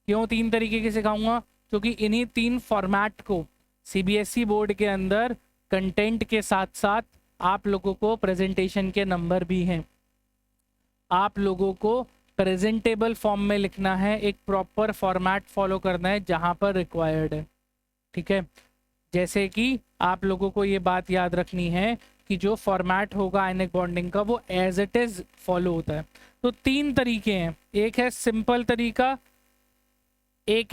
क्यों 3 तरीके की सिखाऊंगा? क्योंकि इन्हीं 3 फॉर्मेट को CBSE बोर्ड के अंदर कंटेंट के साथ साथ आप लोगों को प्रेजेंटेशन के नंबर भी हैं। आप लोगों को प्रेजेंटेबल फॉर्म में लिखना है, एक प्रॉपर फॉर्मेट फॉलो करना है जहां पर रिक्वायर्ड है, ठीक है। जैसे कि आप लोगों को ये बात याद रखनी है कि जो फॉर्मेट होगा आयनिक बॉन्डिंग का वो एज इट इज फॉलो होता है। तो 3 तरीके हैं। एक है सिंपल तरीका, एक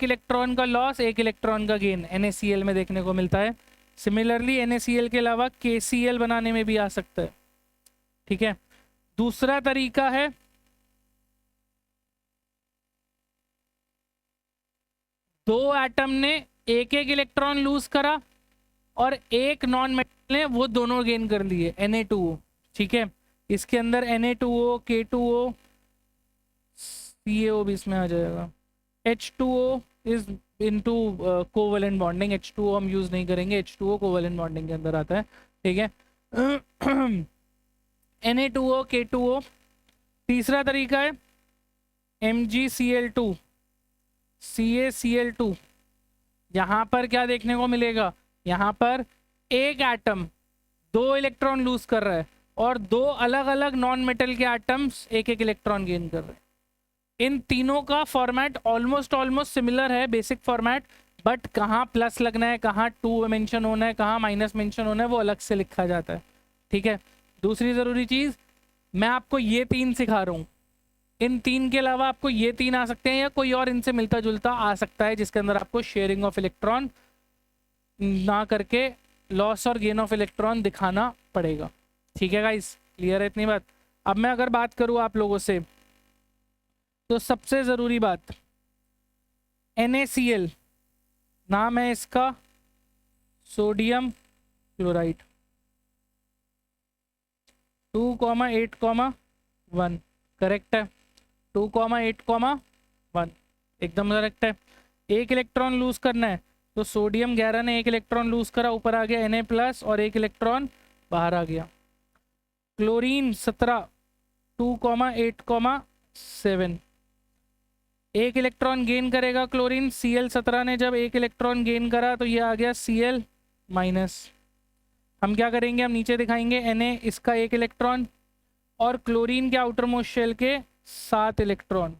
इलेक्ट्रॉन का लॉस, 1 इलेक्ट्रॉन का गेन, NaCl में देखने को मिलता है। सिमिलरली NaCl के अलावा KCl बनाने में भी आ सकता है, ठीक है। दूसरा तरीका है दो एटम ने एक इलेक्ट्रॉन लूज करा और एक नॉन मेटल ने वो दोनों गेन कर लिए, Na2O, ठीक है। इसके अंदर Na2O, K2O, CaO भी इसमें आ जाएगा। H2O is into covalent bonding, H2O हम यूज नहीं करेंगे, H2O कोवेलेंट बॉन्डिंग के अंदर आता है, ठीक है। Na2O, K2O। तीसरा तरीका है MgCl2, CaCl2। यहाँ पर क्या देखने को मिलेगा? यहाँ पर एक एटम 2 इलेक्ट्रॉन लूज कर रहा है और 2 अलग अलग नॉन मेटल के एटम्स एक इलेक्ट्रॉन गेन कर रहे हैं। इन तीनों का फॉर्मेट ऑलमोस्ट सिमिलर है, बेसिक फॉर्मेट, बट कहाँ प्लस लगना है, कहाँ 2 मेंशन होना है, कहाँ माइनस मेंशन होना है, वो अलग से लिखा जाता है, ठीक है। दूसरी ज़रूरी चीज़, मैं आपको ये 3 सिखा रहा हूँ, इन 3 के अलावा आपको ये 3 आ सकते हैं या कोई और इनसे मिलता जुलता आ सकता है, जिसके अंदर आपको शेयरिंग ऑफ इलेक्ट्रॉन ना करके लॉस और गेन ऑफ इलेक्ट्रॉन दिखाना पड़ेगा, ठीक है गाइस। क्लियर है इतनी बात? अब मैं अगर बात करूँ आप लोगों से, तो सबसे ज़रूरी बात, NaCl नाम है इसका सोडियम क्लोराइड। 2,8,1 करेक्ट है। 2,8,1 एकदम करेक्ट है। एक इलेक्ट्रॉन लूज करना है तो सोडियम 11 ने एक इलेक्ट्रॉन लूज करा, ऊपर आ गया Na+ और एक इलेक्ट्रॉन बाहर आ गया। क्लोरीन 17 2,8,7 एक इलेक्ट्रॉन गेन करेगा क्लोरीन। Cl17 ने जब एक इलेक्ट्रॉन गेन करा तो ये आ गया Cl-। हम क्या करेंगे, हम नीचे दिखाएंगे Na इसका एक इलेक्ट्रॉन और क्लोरीन के आउटर मोस्ट शेल के 7 इलेक्ट्रॉन।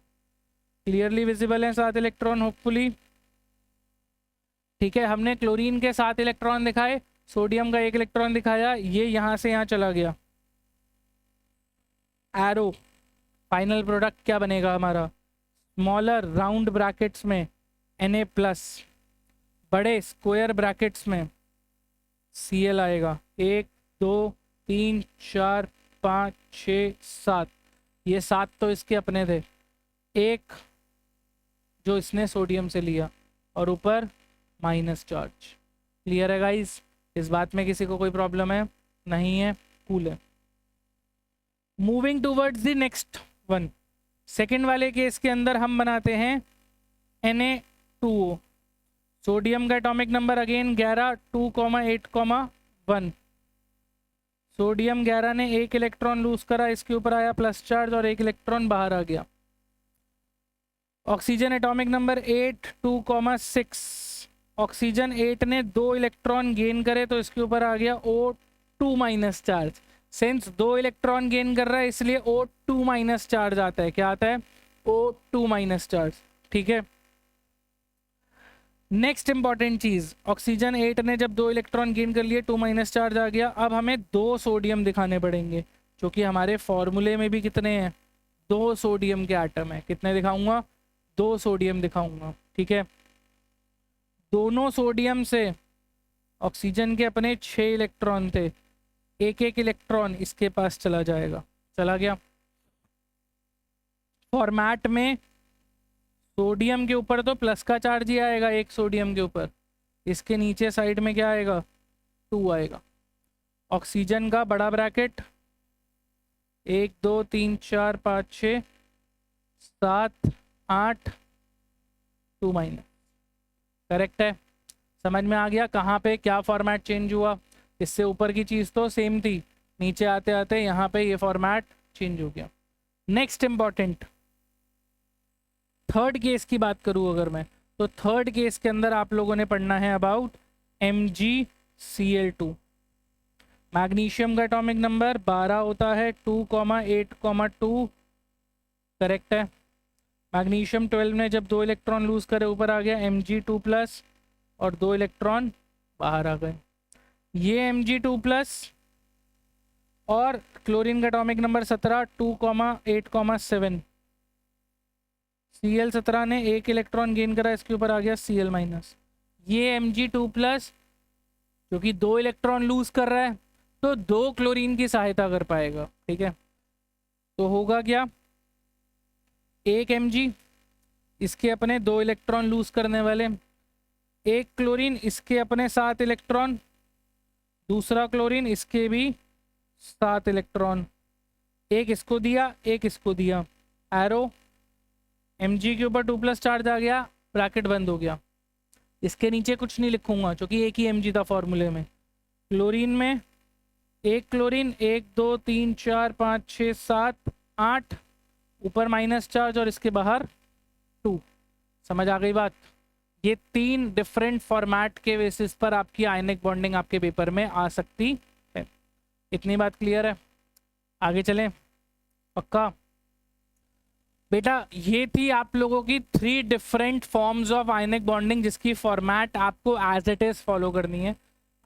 क्लियरली विजिबल है 7 इलेक्ट्रॉन होपफुली। ठीक है, हमने क्लोरीन के 7 इलेक्ट्रॉन दिखाए, सोडियम का एक इलेक्ट्रॉन दिखाया, ये यहां से यहां चला गया। एरो फाइनल प्रोडक्ट क्या बनेगा हमारा, स्मॉलर राउंड ब्रैकेट्स में Na+, बड़े स्क्वायर ब्रैकेट्स में Cl आएगा। 1 2 3 4 5 6 7, ये 7 तो इसके अपने थे, एक जो इसने सोडियम से लिया और ऊपर माइनस चार्ज। क्लियर है गाइस, इस बात में किसी को कोई प्रॉब्लम है? नहीं है, कूल है। Moving towards the next one, second वाले केस के अंदर हम बनाते हैं Na2O। सोडियम का एटॉमिक नंबर अगेन 11 2,8,1। सोडियम 11 ने एक इलेक्ट्रॉन लूज करा, इसके ऊपर आया प्लस चार्ज और एक इलेक्ट्रॉन बाहर आ गया। Oxygen atomic number 8 2,6। ऑक्सीजन 8 ने 2 इलेक्ट्रॉन गेन करे तो इसके ऊपर आ गया O2- charge. Since 2 electron gain कर रहा है इसलिए O2- चार्ज आता है। क्या आता है? O2- charge. ठीक है, नेक्स्ट इंपॉर्टेंट चीज, ऑक्सीजन 8 ने जब 2 इलेक्ट्रॉन गेन कर लिए, 2- चार्ज आ गया। अब हमें 2 सोडियम दिखाने पड़ेंगे, जो कि हमारे फॉर्मूले में भी कितने हैं, 2 सोडियम के एटम है। कितने दिखाऊंगा? 2 सोडियम दिखाऊंगा। ठीक है, दोनों सोडियम से ऑक्सीजन के अपने 6 इलेक्ट्रॉन थे, एक एक इलेक्ट्रॉन इसके पास चला जाएगा। चला गया। फॉर्मेट में सोडियम के ऊपर तो प्लस का चार्ज ही आएगा, एक सोडियम के ऊपर, इसके नीचे साइड में क्या आएगा, 2 आएगा। ऑक्सीजन का बड़ा ब्रैकेट 1 2 3 4 5 6 7 8 2-। करेक्ट है, समझ में आ गया कहाँ पे क्या फॉर्मेट चेंज हुआ। इससे ऊपर की चीज़ तो सेम थी, नीचे आते आते यहाँ पे ये फॉर्मेट चेंज हो गया। नेक्स्ट इंपॉर्टेंट थर्ड केस की बात करूँ अगर मैं, तो थर्ड केस के अंदर आप लोगों ने पढ़ना है अबाउट MgCl2। मैग्नीशियम का एटॉमिक नंबर 12 होता है, 2,8,2। करेक्ट है। मैग्नीशियम 12 ने जब 2 इलेक्ट्रॉन लूज करे, ऊपर आ गया Mg2+ और 2 इलेक्ट्रॉन बाहर आ गए। ये Mg2+ और क्लोरीन का एटॉमिक नंबर 17 2,8,7। Cl17 ने एक इलेक्ट्रॉन गेन करा, इसके ऊपर आ गया Cl-। ये Mg2+ जो कि 2 इलेक्ट्रॉन लूज कर रहा है, तो 2 क्लोरीन की सहायता कर पाएगा। ठीक है, तो होगा क्या, एक Mg इसके अपने 2 इलेक्ट्रॉन लूज करने वाले, एक क्लोरीन इसके अपने 7 इलेक्ट्रॉन, दूसरा क्लोरीन इसके भी 7 इलेक्ट्रॉन, एक इसको दिया एक इसको दिया। एरो Mg के ऊपर 2+ चार्ज आ गया, ब्रैकेट बंद हो गया। इसके नीचे कुछ नहीं लिखूंगा क्योंकि एक ही Mg था फॉर्मूले में। क्लोरीन में एक क्लोरीन 1 2 3 4 5 6 7 8, ऊपर माइनस चार्ज और इसके बाहर 2। समझ आ गई बात? ये 3 डिफरेंट फॉर्मेट के बेसिस पर आपकी आयनिक बॉन्डिंग आपके पेपर में आ सकती है। इतनी बात क्लियर है? आगे चलें, पक्का बेटा? ये थी आप लोगों की 3 different forms of ionic bonding, जिसकी फॉर्मेट आपको एज इट इज फॉलो करनी है।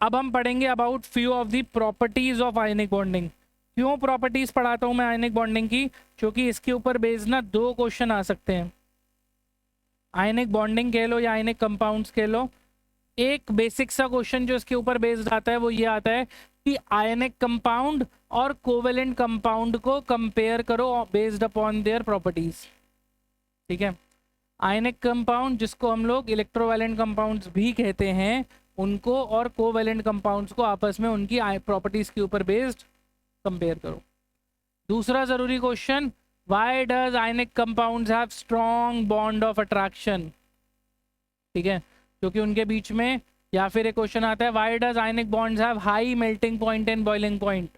अब हम पढ़ेंगे about few of the properties of ionic bonding. क्यों प्रॉपर्टीज पढ़ाता हूं मैं आयनिक बॉन्डिंग की? क्योंकि इसके ऊपर बेस्ड ना 2 क्वेश्चन आ सकते हैं। आयनिक बॉन्डिंग कह लो या आयनिक कंपाउंड्स कह लो। एक बेसिक सा क्वेश्चन जो इसके ऊपर बेस्ड आता है वो ये आता है कि आयनिक कंपाउंड और कोवेलेंट कंपाउंड को कंपेयर करो बेस्ड अपॉन देयर प्रॉपर्टीज। ठीक है, आयनिक कंपाउंड जिसको हम लोग इलेक्ट्रोवैलेंट कंपाउंड्स भी कहते हैं, उनको और कोवेलेंट कंपाउंड्स को आपस में उनकी प्रॉपर्टीज के ऊपर बेस्ड कंपेयर करो। दूसरा जरूरी question, why does ionic compounds have strong bond of attraction, ठीक है, क्योंकि उनके बीच में, या फिर एक क्वेश्चन आता है why does ionic bonds have high melting point and boiling point,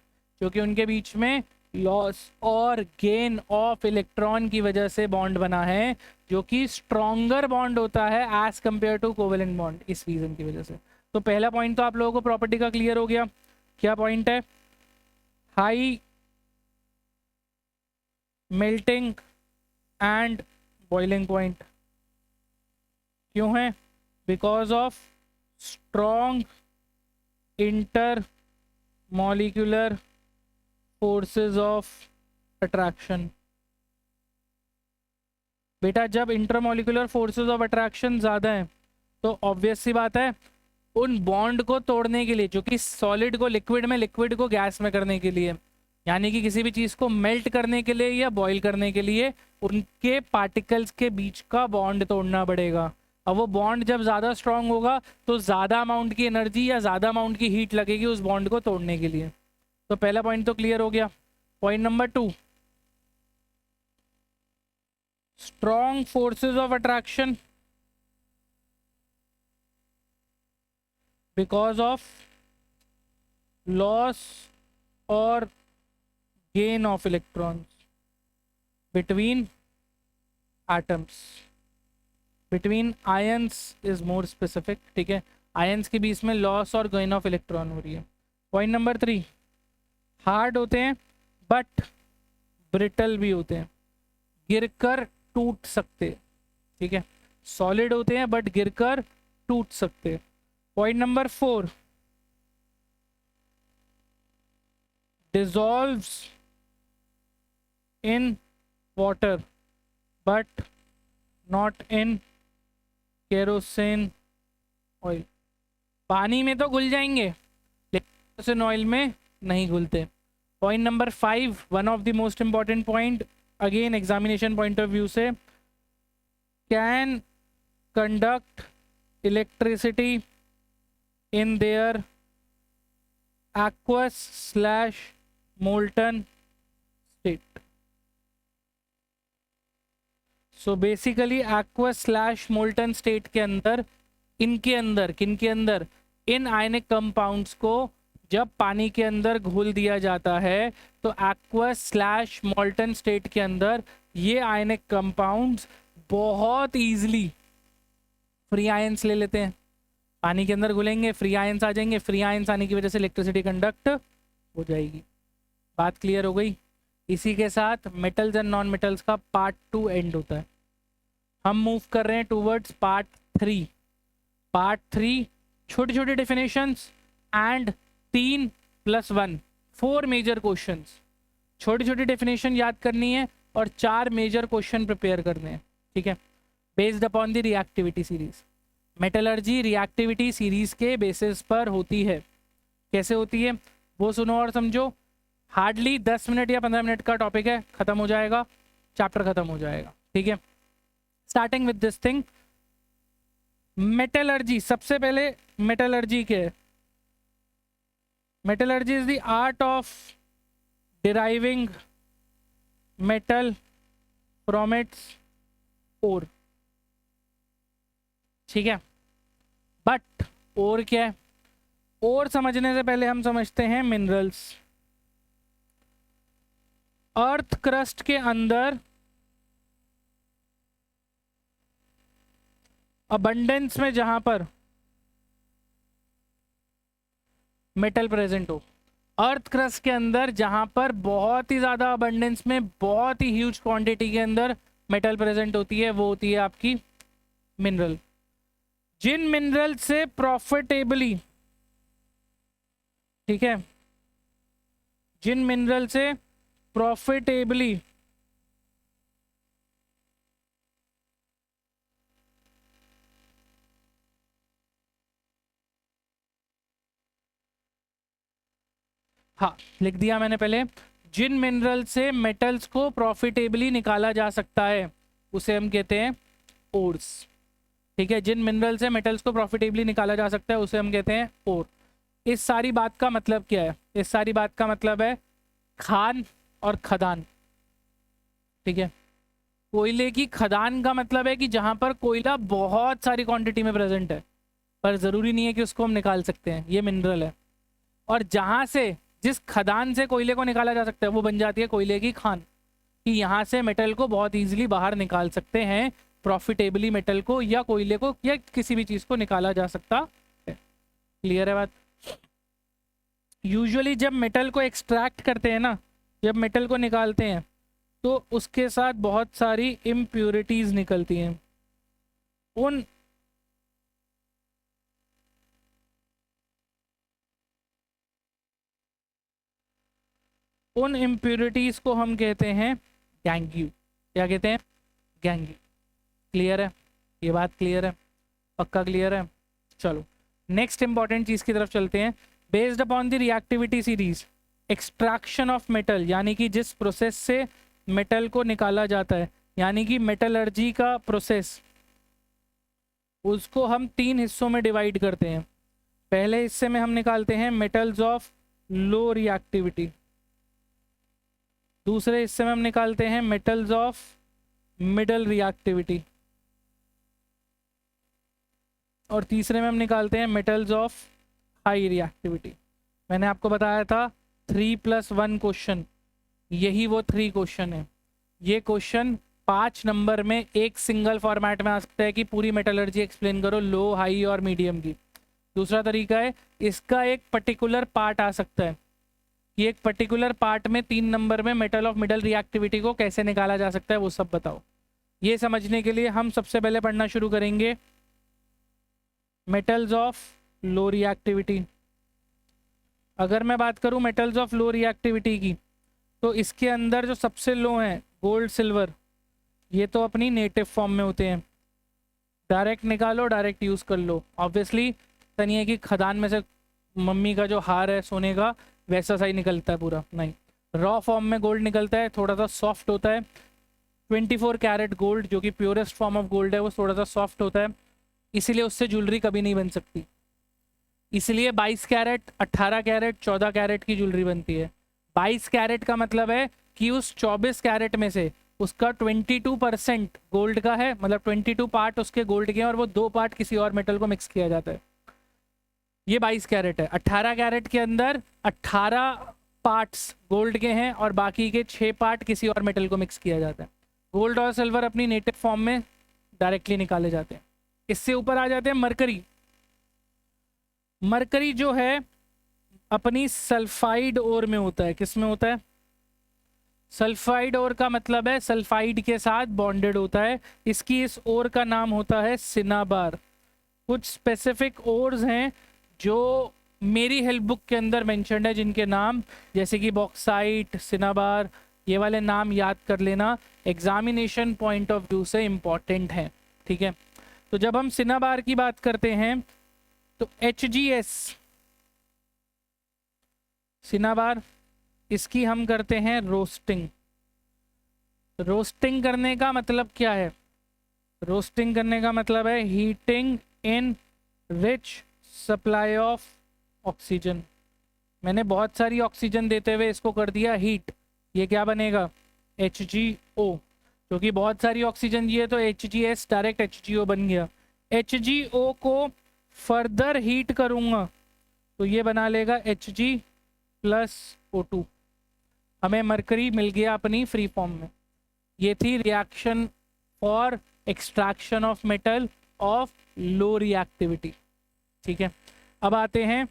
क्योंकि उनके बीच में लॉस और गेन ऑफ इलेक्ट्रॉन की वजह से बॉन्ड बना है, जो कि स्ट्रॉन्गर बॉन्ड होता है as compare to covalent bond, इस रीजन की वजह से। तो पहला पॉइंट तो आप लोगों को प्रॉपर्टी का क्लियर हो गया। क्या पॉइंट है? High melting and boiling point क्यों है? Because of strong inter molecular forces of attraction. बेटा जब इंटरमॉलिक्यूलर फोर्सेस ऑफ अट्रैक्शन ज़्यादा हैं तो ऑब्वियस सी बात है उन बॉन्ड को तोड़ने के लिए, जो कि सॉलिड को लिक्विड में, लिक्विड को गैस में करने के लिए, यानी कि किसी भी चीज़ को मेल्ट करने के लिए या बॉईल करने के लिए उनके पार्टिकल्स के बीच का बॉन्ड तोड़ना पड़ेगा। अब वो बॉन्ड जब ज़्यादा स्ट्रांग होगा तो ज़्यादा अमाउंट की एनर्जी या ज़्यादा अमाउंट की हीट लगेगी उस बॉन्ड को तोड़ने के लिए। तो पहला पॉइंट तो क्लियर हो गया। Point number 2, strong forces of attraction because of loss और gain of electrons between atoms, between ions is more specific, ठीक है, आयंस के बीच में लॉस और गेन ऑफ इलेक्ट्रॉन हो रही है। पॉइंट नंबर 3, हार्ड होते हैं बट ब्रिटल भी होते हैं, गिरकर टूट सकते, ठीक है, सॉलिड होते हैं बट गिरकर टूट सकते। Point number 4, dissolves in water but not in kerosene oil। पानी में तो घुल जाएंगे लेकिन केरोसिन ऑयल में नहीं घुलते। Point number 5, one of the most important point again examination point of view से, can conduct electricity in their aqueous slash molten state। So basically aqueous slash molten state के अंदर, इनके अंदर, किनके अंदर, इन आयनिक कंपाउंड्स को जब पानी के अंदर घोल दिया जाता है तो aqueous slash molten state के अंदर ये आयनिक कंपाउंड्स बहुत ईजिली फ्री आयंस ले लेते हैं। पानी के अंदर घुलेंगे, फ्री आयंस आ जाएंगे, फ्री आयंस आने की वजह से इलेक्ट्रिसिटी कंडक्ट हो जाएगी। बात क्लियर हो गई। इसी के साथ मेटल्स एंड नॉन मेटल्स का पार्ट 2 एंड होता है। हम मूव कर रहे हैं टूवर्ड्स पार्ट 3। पार्ट 3 छोटे छोटे डेफिनेशंस एंड 3+1 4 मेजर क्वेश्चंस। छोटी छोटी डेफिनेशन याद करनी है और 4 मेजर क्वेश्चन प्रिपेयर करने हैं, ठीक है, based upon the reactivity series. Metallurgy reactivity series के बेसिस पर होती है। कैसे होती है वो सुनो और समझो। हार्डली 10 मिनट या 15 मिनट का टॉपिक है, खत्म हो जाएगा, चैप्टर खत्म हो जाएगा, ठीक है। Starting with this thing, metallurgy. सबसे पहले मेटलर्जी के, metallurgy is the art of deriving metal from its ore, ठीक है। बट और क्या है? और समझने से पहले हम समझते हैं मिनरल्स। अर्थ क्रस्ट के अंदर अबंडेंस में जहां पर मेटल प्रेजेंट हो, अर्थ क्रस्ट के अंदर जहां पर बहुत ही ज्यादा अबंडेंस में, बहुत ही ह्यूज क्वांटिटी के अंदर मेटल प्रेजेंट होती है, वो होती है आपकी मिनरल। जिन मिनरल से प्रॉफिटेबली, ठीक है, जिन मिनरल से प्रॉफिटेबली हाँ लिख दिया मैंने पहले, जिन मिनरल से मेटल्स को प्रॉफिटेबली निकाला जा सकता है उसे हम कहते हैं ओर्स, ठीक है। जिन मिनरल से मेटल्स को प्रॉफिटेबली निकाला जा सकता है उसे हम कहते हैं ओर। इस सारी बात का मतलब क्या है? इस सारी बात का मतलब है खान और खदान, ठीक है। कोयले की खदान का मतलब है कि जहां पर कोयला बहुत सारी क्वांटिटी में प्रेजेंट है, पर ज़रूरी नहीं है कि उसको हम निकाल सकते हैं, ये मिनरल है। और जहां से, जिस खदान से कोयले को निकाला जा सकता है, वो बन जाती है कोयले की खान, कि यहाँ से मेटल को बहुत इजीली बाहर निकाल सकते हैं, प्रॉफिटेबली मेटल को या कोयले को या किसी भी चीज़ को निकाला जा सकता है। क्लियर है बात? यूजुअली जब मेटल को एक्सट्रैक्ट करते हैं ना, जब मेटल को निकालते हैं तो उसके साथ बहुत सारी इम्प्योरिटीज निकलती हैं। उन इम्प्योरिटीज को हम कहते हैं गैंग्यू। क्या कहते हैं? गैंग्यू। क्लियर है? ये बात क्लियर है? पक्का क्लियर है? चलो नेक्स्ट इंपॉर्टेंट चीज की तरफ चलते हैं। Based upon the reactivity series, extraction of metal, यानी कि जिस प्रोसेस से मेटल को निकाला जाता है, यानी कि मेटलर्जी का प्रोसेस, उसको हम 3 हिस्सों में डिवाइड करते हैं। पहले हिस्से में हम निकालते हैं मेटल्स ऑफ लो रिएक्टिविटी, दूसरे हिस्से में हम निकालते हैं मेटल्स ऑफ मिडल रिएक्टिविटी, और तीसरे में हम निकालते हैं मेटल्स ऑफ हाई रिएक्टिविटी। मैंने आपको बताया था 3+1 क्वेश्चन, यही वो 3 क्वेश्चन है। ये क्वेश्चन 5 नंबर में एक सिंगल फॉर्मेट में आ सकता है कि पूरी मेटलर्जी एक्सप्लेन करो, लो, हाई और मीडियम की। दूसरा तरीका है, इसका एक पर्टिकुलर पार्ट आ सकता है कि एक पर्टिकुलर पार्ट में 3 नंबर में मेटल ऑफ मिडल रिएक्टिविटी को कैसे निकाला जा सकता है, वो सब बताओ। ये समझने के लिए हम सबसे पहले पढ़ना शुरू करेंगे मेटल्स ऑफ लो रिएक्टिविटी। अगर मैं बात करूं मेटल्स ऑफ लो रिएक्टिविटी की, तो इसके अंदर जो सबसे लो हैं गोल्ड, सिल्वर, ये तो अपनी नेटिव फॉर्म में होते हैं, डायरेक्ट निकालो, डायरेक्ट यूज़ कर लो। ऑब्वियसली तनी है कि खदान में से मम्मी का जो हार है सोने का वैसा सा ही निकलता है पूरा, नहीं, रॉ फॉर्म में गोल्ड निकलता है, थोड़ा सा सॉफ्ट होता है। 24 कैरेट गोल्ड जो कि प्योरेस्ट फॉर्म ऑफ गोल्ड है, वो थोड़ा सा सॉफ्ट होता है, इसीलिए उससे ज्वेलरी कभी नहीं बन सकती। इसलिए 22 कैरेट, 18 कैरेट, 14 कैरेट की ज्वेलरी बनती है। 22 कैरेट का मतलब है कि उस 24 कैरेट में से उसका 22% गोल्ड का है, मतलब 22 पार्ट उसके गोल्ड के हैं और वो 2 पार्ट किसी और मेटल को मिक्स किया जाता है। ये 22 कैरेट है। 18 कैरेट के अंदर 18 पार्ट्स गोल्ड के हैं और बाकी के 6 पार्ट किसी और मेटल को मिक्स किया जाता है। गोल्ड और सिल्वर अपनी नेटिव फॉर्म में डायरेक्टली निकाले जाते हैं। इससे ऊपर आ जाते हैं मरकरी। मरकरी जो है अपनी सल्फाइड ओर में होता है। किस में होता है? सल्फाइड ओर का मतलब है सल्फाइड के साथ बॉन्डेड होता है। इसकी इस ओर का नाम होता है सिनाबार। कुछ स्पेसिफिक ओर्स हैं जो मेरी हेल्प बुक के अंदर मेंशन्ड है, जिनके नाम जैसे कि बॉक्साइट, सिनाबार, ये वाले नाम याद कर लेना, एग्जामिनेशन पॉइंट ऑफ व्यू से इम्पॉर्टेंट हैं, ठीक है। तो जब हम सिनाबार की बात करते हैं तो HGS सिनाबार, इसकी हम करते हैं रोस्टिंग। रोस्टिंग करने का मतलब क्या है? रोस्टिंग करने का मतलब है heating in rich supply of oxygen. मैंने बहुत सारी ऑक्सीजन देते हुए इसको कर दिया हीट। ये क्या बनेगा? HgO। क्योंकि बहुत सारी ऑक्सीजन दिए तो HGS डायरेक्ट HgO बन गया। HgO को फर्दर हीट करूंगा तो ये बना लेगा Hg+O2। हमें मरकरी मिल गया अपनी फ्री फॉर्म में। ये थी reaction for extraction of metal of low reactivity, ठीक है। अब आते हैं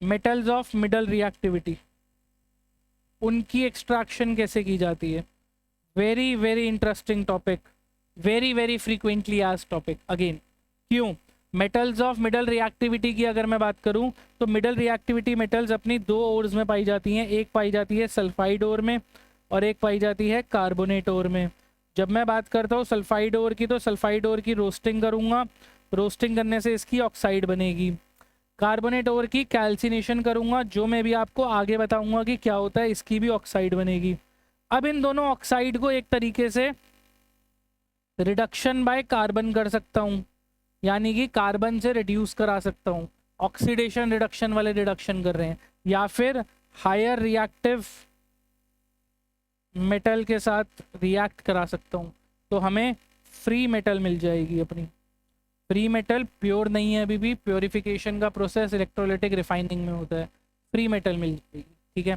मेटल्स ऑफ मिडल रिएक्टिविटी। उनकी एक्सट्रैक्शन कैसे की जाती है? Very very interesting topic, very very frequently asked topic again. क्यों? मेटल्स ऑफ मिडल रिएक्टिविटी की अगर मैं बात करूं तो मिडल रिएक्टिविटी मेटल्स अपनी 2 ओर्स में पाई जाती हैं। एक पाई जाती है सल्फाइड ओर में और एक पाई जाती है कार्बोनेट ओर में। जब मैं बात करता हूँ सल्फाइड ओर की, तो सल्फाइड ओर की रोस्टिंग करूँगा, रोस्टिंग करने से इसकी ऑक्साइड बनेगी। कार्बोनेट ओर की कैल्सिनेशन करूँगा, जो मैं भी आपको आगे बताऊँगा कि क्या होता है, इसकी भी ऑक्साइड बनेगी। अब इन दोनों ऑक्साइड को एक तरीके से रिडक्शन बाय कार्बन कर सकता हूँ, यानी कि कार्बन से रिड्यूस करा सकता हूँ। ऑक्सीडेशन रिडक्शन वाले रिडक्शन कर रहे हैं, या फिर हायर रिएक्टिव मेटल के साथ रिएक्ट करा सकता हूँ, तो हमें फ्री मेटल मिल जाएगी अपनी। फ्री मेटल प्योर नहीं है अभी भी, प्योरिफिकेशन का प्रोसेस इलेक्ट्रोलाइटिक रिफाइनिंग में होता है। फ्री मेटल मिल जाएगी, ठीक है।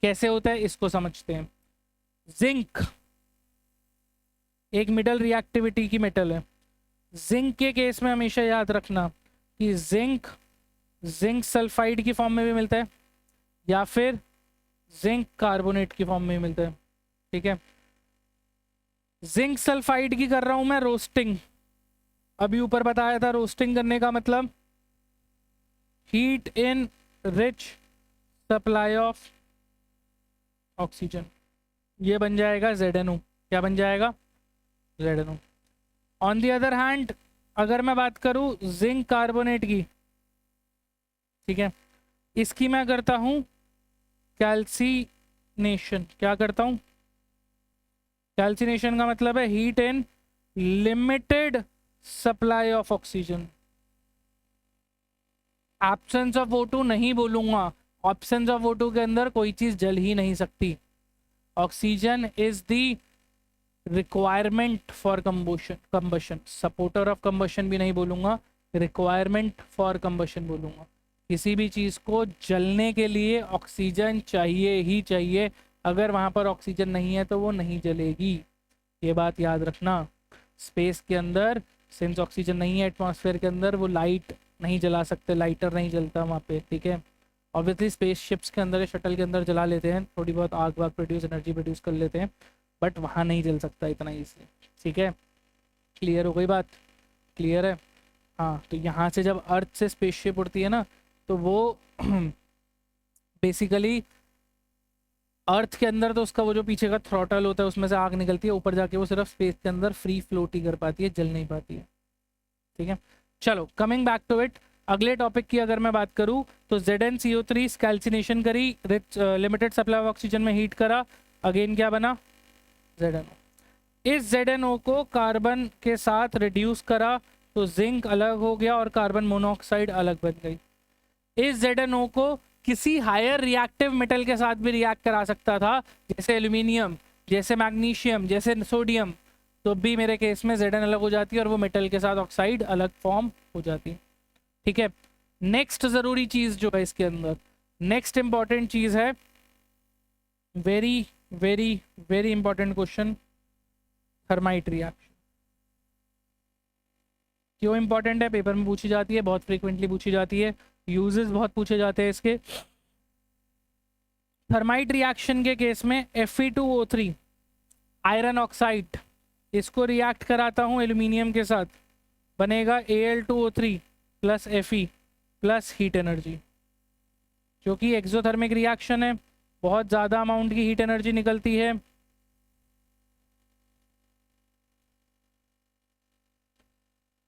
कैसे होता है इसको समझते हैं। जिंक एक मिडल रिएक्टिविटी की मेटल है। जिंक के केस में हमेशा याद रखना कि जिंक जिंक सल्फाइड की फॉर्म में भी मिलता है या फिर जिंक कार्बोनेट की फॉर्म में भी मिलता है, ठीक है। जिंक सल्फाइड की कर रहा हूं मैं रोस्टिंग। अभी ऊपर बताया था रोस्टिंग करने का मतलब heat in rich supply of oxygen. ये बन जाएगा ZnO। क्या बन जाएगा? ZnO। On the other hand अगर मैं बात करूं जिंक कार्बोनेट की, ठीक है, इसकी मैं करता हूं कैल्सिनेशन। क्या करता हूं? कैल्सिनेशन का मतलब है heat in limited supply of oxygen. Absence of O2 नहीं बोलूंगा, ऑब्सेंस ऑफ O2 के अंदर कोई चीज जल ही नहीं सकती। Oxygen is the requirement for combustion. Supporter of combustion भी नहीं बोलूंगा, रिक्वायरमेंट फॉर कंबशन बोलूंगा। किसी भी चीज को जलने के लिए ऑक्सीजन चाहिए ही चाहिए। अगर वहां पर ऑक्सीजन नहीं है तो वो नहीं जलेगी, ये बात याद रखना। स्पेस के अंदर सिंस ऑक्सीजन नहीं है एटमॉस्फेयर के अंदर, वो लाइट नहीं जला सकते, लाइटर नहीं जलता वहाँ पे, ठीक है। ऑब्वियसली स्पेस शिप्स के अंदर, शटल के अंदर जला लेते हैं, थोड़ी बहुत आग वाग प्रोड्यूस, एनर्जी प्रोड्यूस कर लेते हैं, बट वहाँ नहीं जल सकता इतना ईजिली, ठीक है। क्लियर हो गई बात? क्लियर है? हाँ, तो यहाँ से जब अर्थ से स्पेसशिप उड़ती है ना, तो वो बेसिकली अर्थ के अंदर तो उसका वो जो पीछे का थ्रॉटल होता है उसमें से आग निकलती है, ऊपर जाके वो सिर्फ स्पेस के अंदर फ्री फ्लोट ही कर पाती है, जल नहीं पाती है, ठीक है। चलो कमिंग बैक टू इट, अगले टॉपिक की अगर मैं बात करूं तो ZnCO3 कैल्सिनेशन करी, rich limited supply of oxygen में हीट करा, अगेन क्या बना? ZnO। इस ZnO को कार्बन के साथ रिड्यूस करा तो जिंक अलग हो गया और कार्बन मोनोऑक्साइड अलग बन गई। इस ZnO को किसी हायर रिएक्टिव मेटल के साथ भी रिएक्ट करा सकता था, जैसे एल्यूमिनियम, जैसे मैग्नीशियम, जैसे सोडियम, तो भी मेरे केस में Zn अलग हो जाती है और वो मेटल के साथ ऑक्साइड अलग फॉर्म हो जाती है, ठीक है। नेक्स्ट जरूरी चीज जो है इसके अंदर, नेक्स्ट इंपॉर्टेंट चीज है, very very very important question, thermite reaction. क्यों इंपॉर्टेंट है? पेपर में पूछी जाती है, बहुत फ्रीक्वेंटली पूछी जाती है, यूजेस बहुत पूछे जाते हैं इसके। थर्माइट रिएक्शन के केस में Fe2O3 आयरन ऑक्साइड, इसको रिएक्ट कराता हूँ एल्यूमिनियम के साथ, बनेगा Al2O3 plus Fe plus heat energy, जो कि एक्सोथर्मिक रिएक्शन है, बहुत ज़्यादा अमाउंट की हीट एनर्जी निकलती है।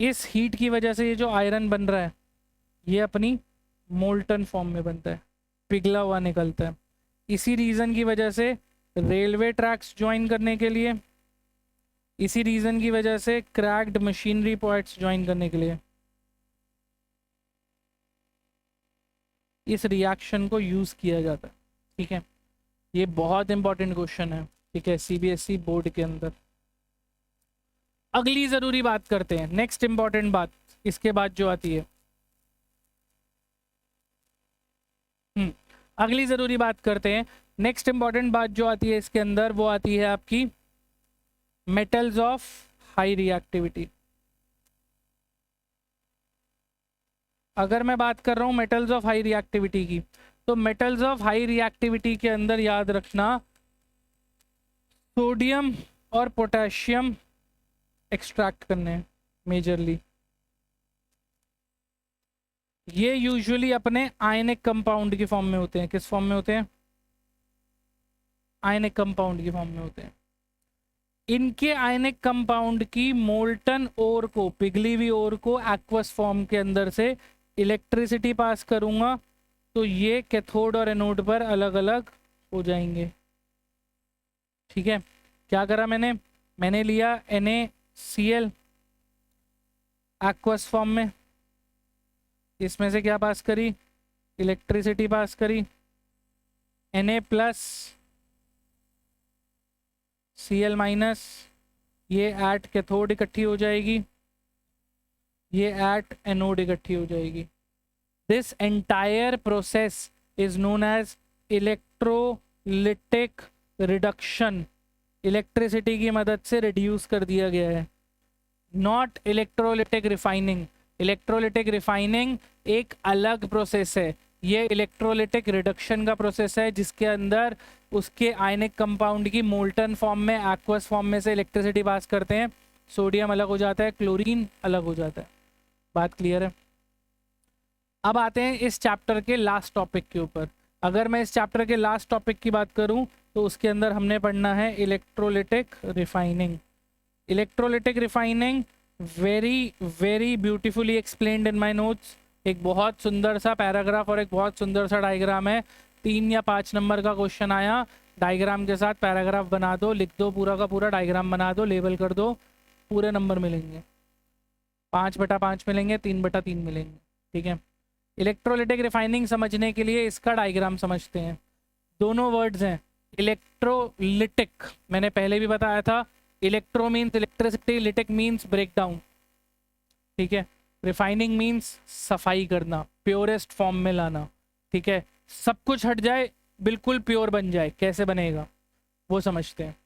इस हीट की वजह से ये जो आयरन बन रहा है ये अपनी मोल्टन फॉर्म में बनता है, पिघला हुआ निकलता है। इसी रीज़न की वजह से रेलवे ट्रैक्स ज्वाइन करने के लिए, इसी रीज़न की वजह से क्रैक्ड मशीनरी पॉइंट्स ज्वाइन करने के लिए इस रिएक्शन को यूज़ किया जाता है, ठीक है। ये बहुत इंपॉर्टेंट क्वेश्चन है, ठीक है, CBSE बोर्ड के अंदर। अगली ज़रूरी बात करते हैं, नेक्स्ट इंपॉर्टेंट बात इसके बाद जो आती है, अगली ज़रूरी बात करते हैं, नेक्स्ट इंपॉर्टेंट बात जो आती है इसके अंदर, वो आती है आपकी मेटल्स ऑफ हाई रिएक्टिविटी। अगर मैं बात कर रहा हूँ मेटल्स ऑफ हाई रिएक्टिविटी की, तो मेटल्स ऑफ हाई रिएक्टिविटी के अंदर याद रखना सोडियम और पोटेशियम एक्सट्रैक्ट करने हैं मेजरली। ये यूजुअली अपने आयनिक कंपाउंड की फॉर्म में होते हैं। किस फॉर्म में होते हैं? आयनिक कंपाउंड की फॉर्म में होते हैं। इनके आयनिक कंपाउंड की मोल्टन ओर को, पिघली हुई ओर को एक्वस फॉर्म के अंदर से इलेक्ट्रिसिटी पास करूंगा तो ये कैथोड और एनोड पर अलग अलग हो जाएंगे, ठीक है। क्या करा मैंने लिया NaCl एक्वस फॉर्म में, इसमें से क्या पास करी? इलेक्ट्रिसिटी पास करी। Na प्लस Cl माइनस, ये एट कैथोड इकट्ठी हो जाएगी, ये एट एनोड इकट्ठी हो जाएगी। This entire process is known as electrolytic reduction. Electricity की मदद से रिड्यूस कर दिया गया है, not electrolytic refining. Electrolytic refining एक अलग प्रोसेस है, ये इलेक्ट्रोलिटिक रिडक्शन का प्रोसेस है जिसके अंदर उसके आयनिक कंपाउंड की मोल्टन फॉर्म में, एक्वस फॉर्म में से इलेक्ट्रिसिटी पास करते हैं। सोडियम अलग हो जाता है, क्लोरीन अलग हो जाता है। बात क्लियर है? अब आते हैं इस चैप्टर के लास्ट टॉपिक के ऊपर। अगर मैं इस चैप्टर के लास्ट टॉपिक की बात करूं तो उसके अंदर हमने पढ़ना है electrolytic refining. Electrolytic refining very very beautifully explained in my notes. एक बहुत सुंदर सा पैराग्राफ और एक बहुत सुंदर सा डायग्राम है। 3 या 5 नंबर का क्वेश्चन आया, डायग्राम के साथ पैराग्राफ बना दो, लिख दो, पूरा का पूरा डायग्राम बना दो, लेबल कर दो, पूरे नंबर मिलेंगे। 5/5 मिलेंगे, 3/3 मिलेंगे। ठीक है, इलेक्ट्रोलिटिक रिफाइनिंग समझने के लिए इसका डायग्राम समझते हैं। दोनों वर्ड्स हैं, इलेक्ट्रोलिटिक मैंने पहले भी बताया था, electro means electricity, lytic means break down. ठीक है, रिफाइनिंग मीन्स सफाई करना, प्योरेस्ट फॉर्म में लाना। ठीक है, सब कुछ हट जाए, बिल्कुल प्योर बन जाए। कैसे बनेगा वो समझते हैं।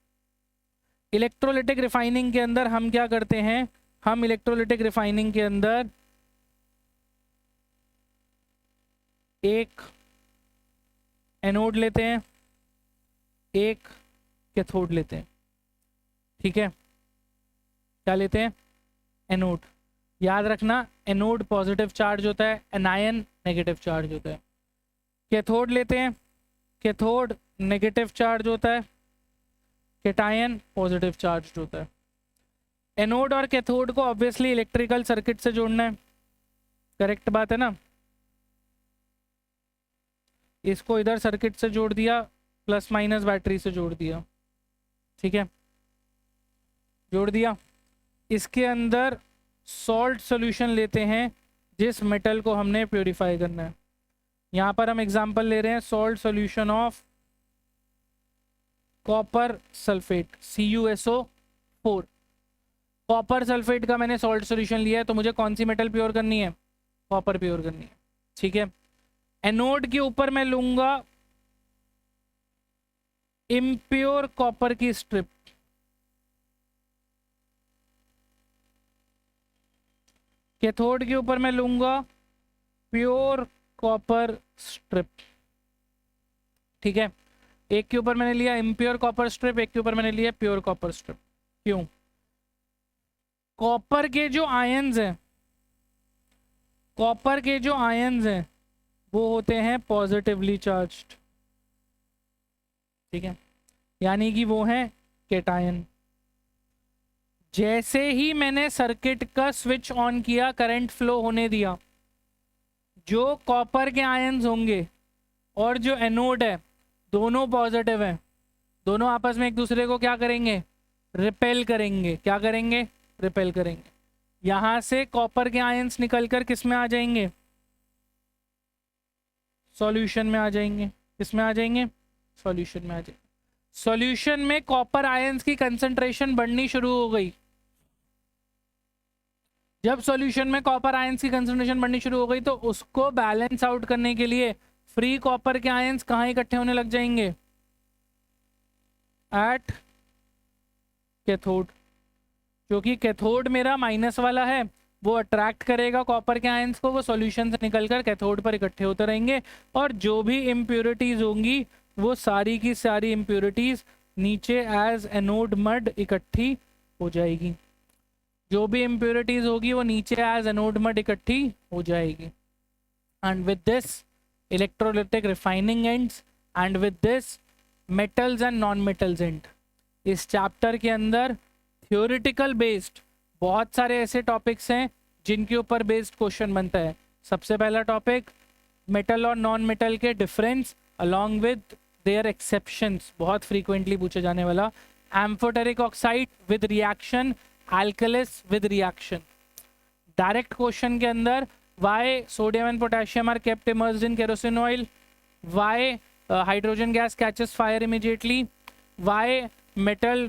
इलेक्ट्रोलिटिक रिफाइनिंग के अंदर हम क्या करते हैं, हम इलेक्ट्रोलिटिक रिफाइनिंग के अंदर एक एनोड लेते हैं, एक कैथोड लेते हैं। ठीक है, क्या लेते हैं? एनोड। याद रखना, एनोड पॉजिटिव चार्ज होता है, एनायन नेगेटिव चार्ज होता है। कैथोड लेते हैं, कैथोड नेगेटिव चार्ज होता है, कैटायन पॉजिटिव चार्ज होता है। एनोड और कैथोड को ऑब्वियसली इलेक्ट्रिकल सर्किट से जोड़ना है, करेक्ट बात है ना। इसको इधर सर्किट से जोड़ दिया, प्लस माइनस बैटरी से जोड़ दिया। ठीक है, जोड़ दिया। इसके अंदर सॉल्ट सॉल्यूशन लेते हैं जिस मेटल को हमने प्योरीफाई करना है। यहाँ पर हम एग्जांपल ले रहे हैं salt solution of copper sulphate, CuSO4। Copper sulphate का मैंने सॉल्ट सॉल्यूशन लिया है, तो मुझे कौन सी मेटल प्योर करनी है? कॉपर प्योर करनी है। ठीक है, एनोड के ऊपर मैं लूंगा इम्प्योर कॉपर की स्ट्रिप। कैथोड के ऊपर मैं लूंगा प्योर कॉपर स्ट्रिप। ठीक है, एक के ऊपर मैंने लिया इम्प्योर कॉपर स्ट्रिप, एक के ऊपर मैंने लिया प्योर कॉपर स्ट्रिप। क्यों? कॉपर के जो आयंस हैं, कॉपर के जो आयंस हैं वो होते हैं पॉजिटिवली चार्ज्ड। ठीक है, यानी कि वो हैं कैटायन। जैसे ही मैंने सर्किट का स्विच ऑन किया, करंट फ्लो होने दिया, जो कॉपर के आयंस होंगे और जो एनोड है दोनों पॉजिटिव हैं, दोनों आपस में एक दूसरे को क्या करेंगे? रिपेल करेंगे। क्या करेंगे? रिपेल करेंगे। यहां से कॉपर के आयंस निकलकर किस में आ जाएंगे? सॉल्यूशन में आ जाएंगे। किस में आ जाएंगे? सॉल्यूशन में आ जाएंगे। सॉल्यूशन में कॉपर आयंस की कंसंट्रेशन बढ़नी शुरू हो गई। जब सॉल्यूशन में कॉपर आयंस की कंसंट्रेशन बढ़नी शुरू हो गई तो उसको बैलेंस आउट करने के लिए फ्री कॉपर के आयंस कहाँ इकट्ठे होने लग जाएंगे? At cathode. क्योंकि कैथोड मेरा माइनस वाला है, वो अट्रैक्ट करेगा कॉपर के आयंस को, वो सॉल्यूशन से निकलकर कैथोड पर इकट्ठे होते रहेंगे और जो भी इम्प्योरिटीज होंगी वो सारी की सारी इम्प्योरिटीज नीचे एज एनोड मड इकट्ठी हो जाएगी। जो भी इम्प्योरिटीज होगी वो नीचे एज एनोड मड इकट्ठी हो जाएगी। And with this electrolytic refining ends, and with this metals and non metals and. इस चैप्टर के अंदर थ्योरेटिकल बेस्ड बहुत सारे ऐसे टॉपिक्स हैं जिनके ऊपर बेस्ड क्वेश्चन बनता है। सबसे पहला टॉपिक मेटल और नॉन मेटल के difference along with their exceptions, बहुत फ्रीक्वेंटली पूछे जाने वाला। Amphoteric oxide with reaction, alkalis with reaction. Direct question के अंदर why sodium and potassium are kept immersed in kerosene oil, why hydrogen gas catches fire immediately, why metal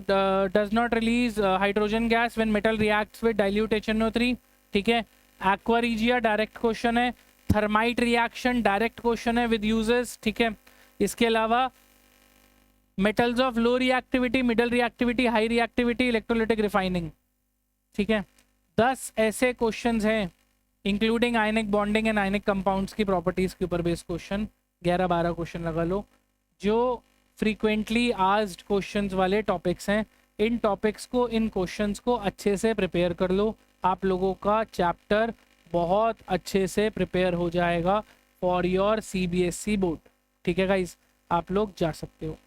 does not release hydrogen gas when metal reacts with dilute HNO3, ठीक है। Aqua regia direct question है। Thermite reaction direct question है with uses, ठीक है। इसके अलावा metals of low reactivity, middle reactivity, high reactivity, electrolytic refining, ठीक है। 10 ऐसे क्वेश्चंस हैं including ionic bonding and ionic compounds की प्रॉपर्टीज के ऊपर बेस्ड क्वेश्चन, 11-12 क्वेश्चन लगा लो, जो फ्रीक्वेंटली आस्क्ड क्वेश्चंस वाले टॉपिक्स हैं। इन टॉपिक्स को, इन क्वेश्चंस को अच्छे से प्रिपेयर कर लो, आप लोगों का चैप्टर बहुत अच्छे से प्रिपेयर हो जाएगा फॉर योर CBSE बोर्ड, ठीक है गाइस। आप लोग जा सकते हो।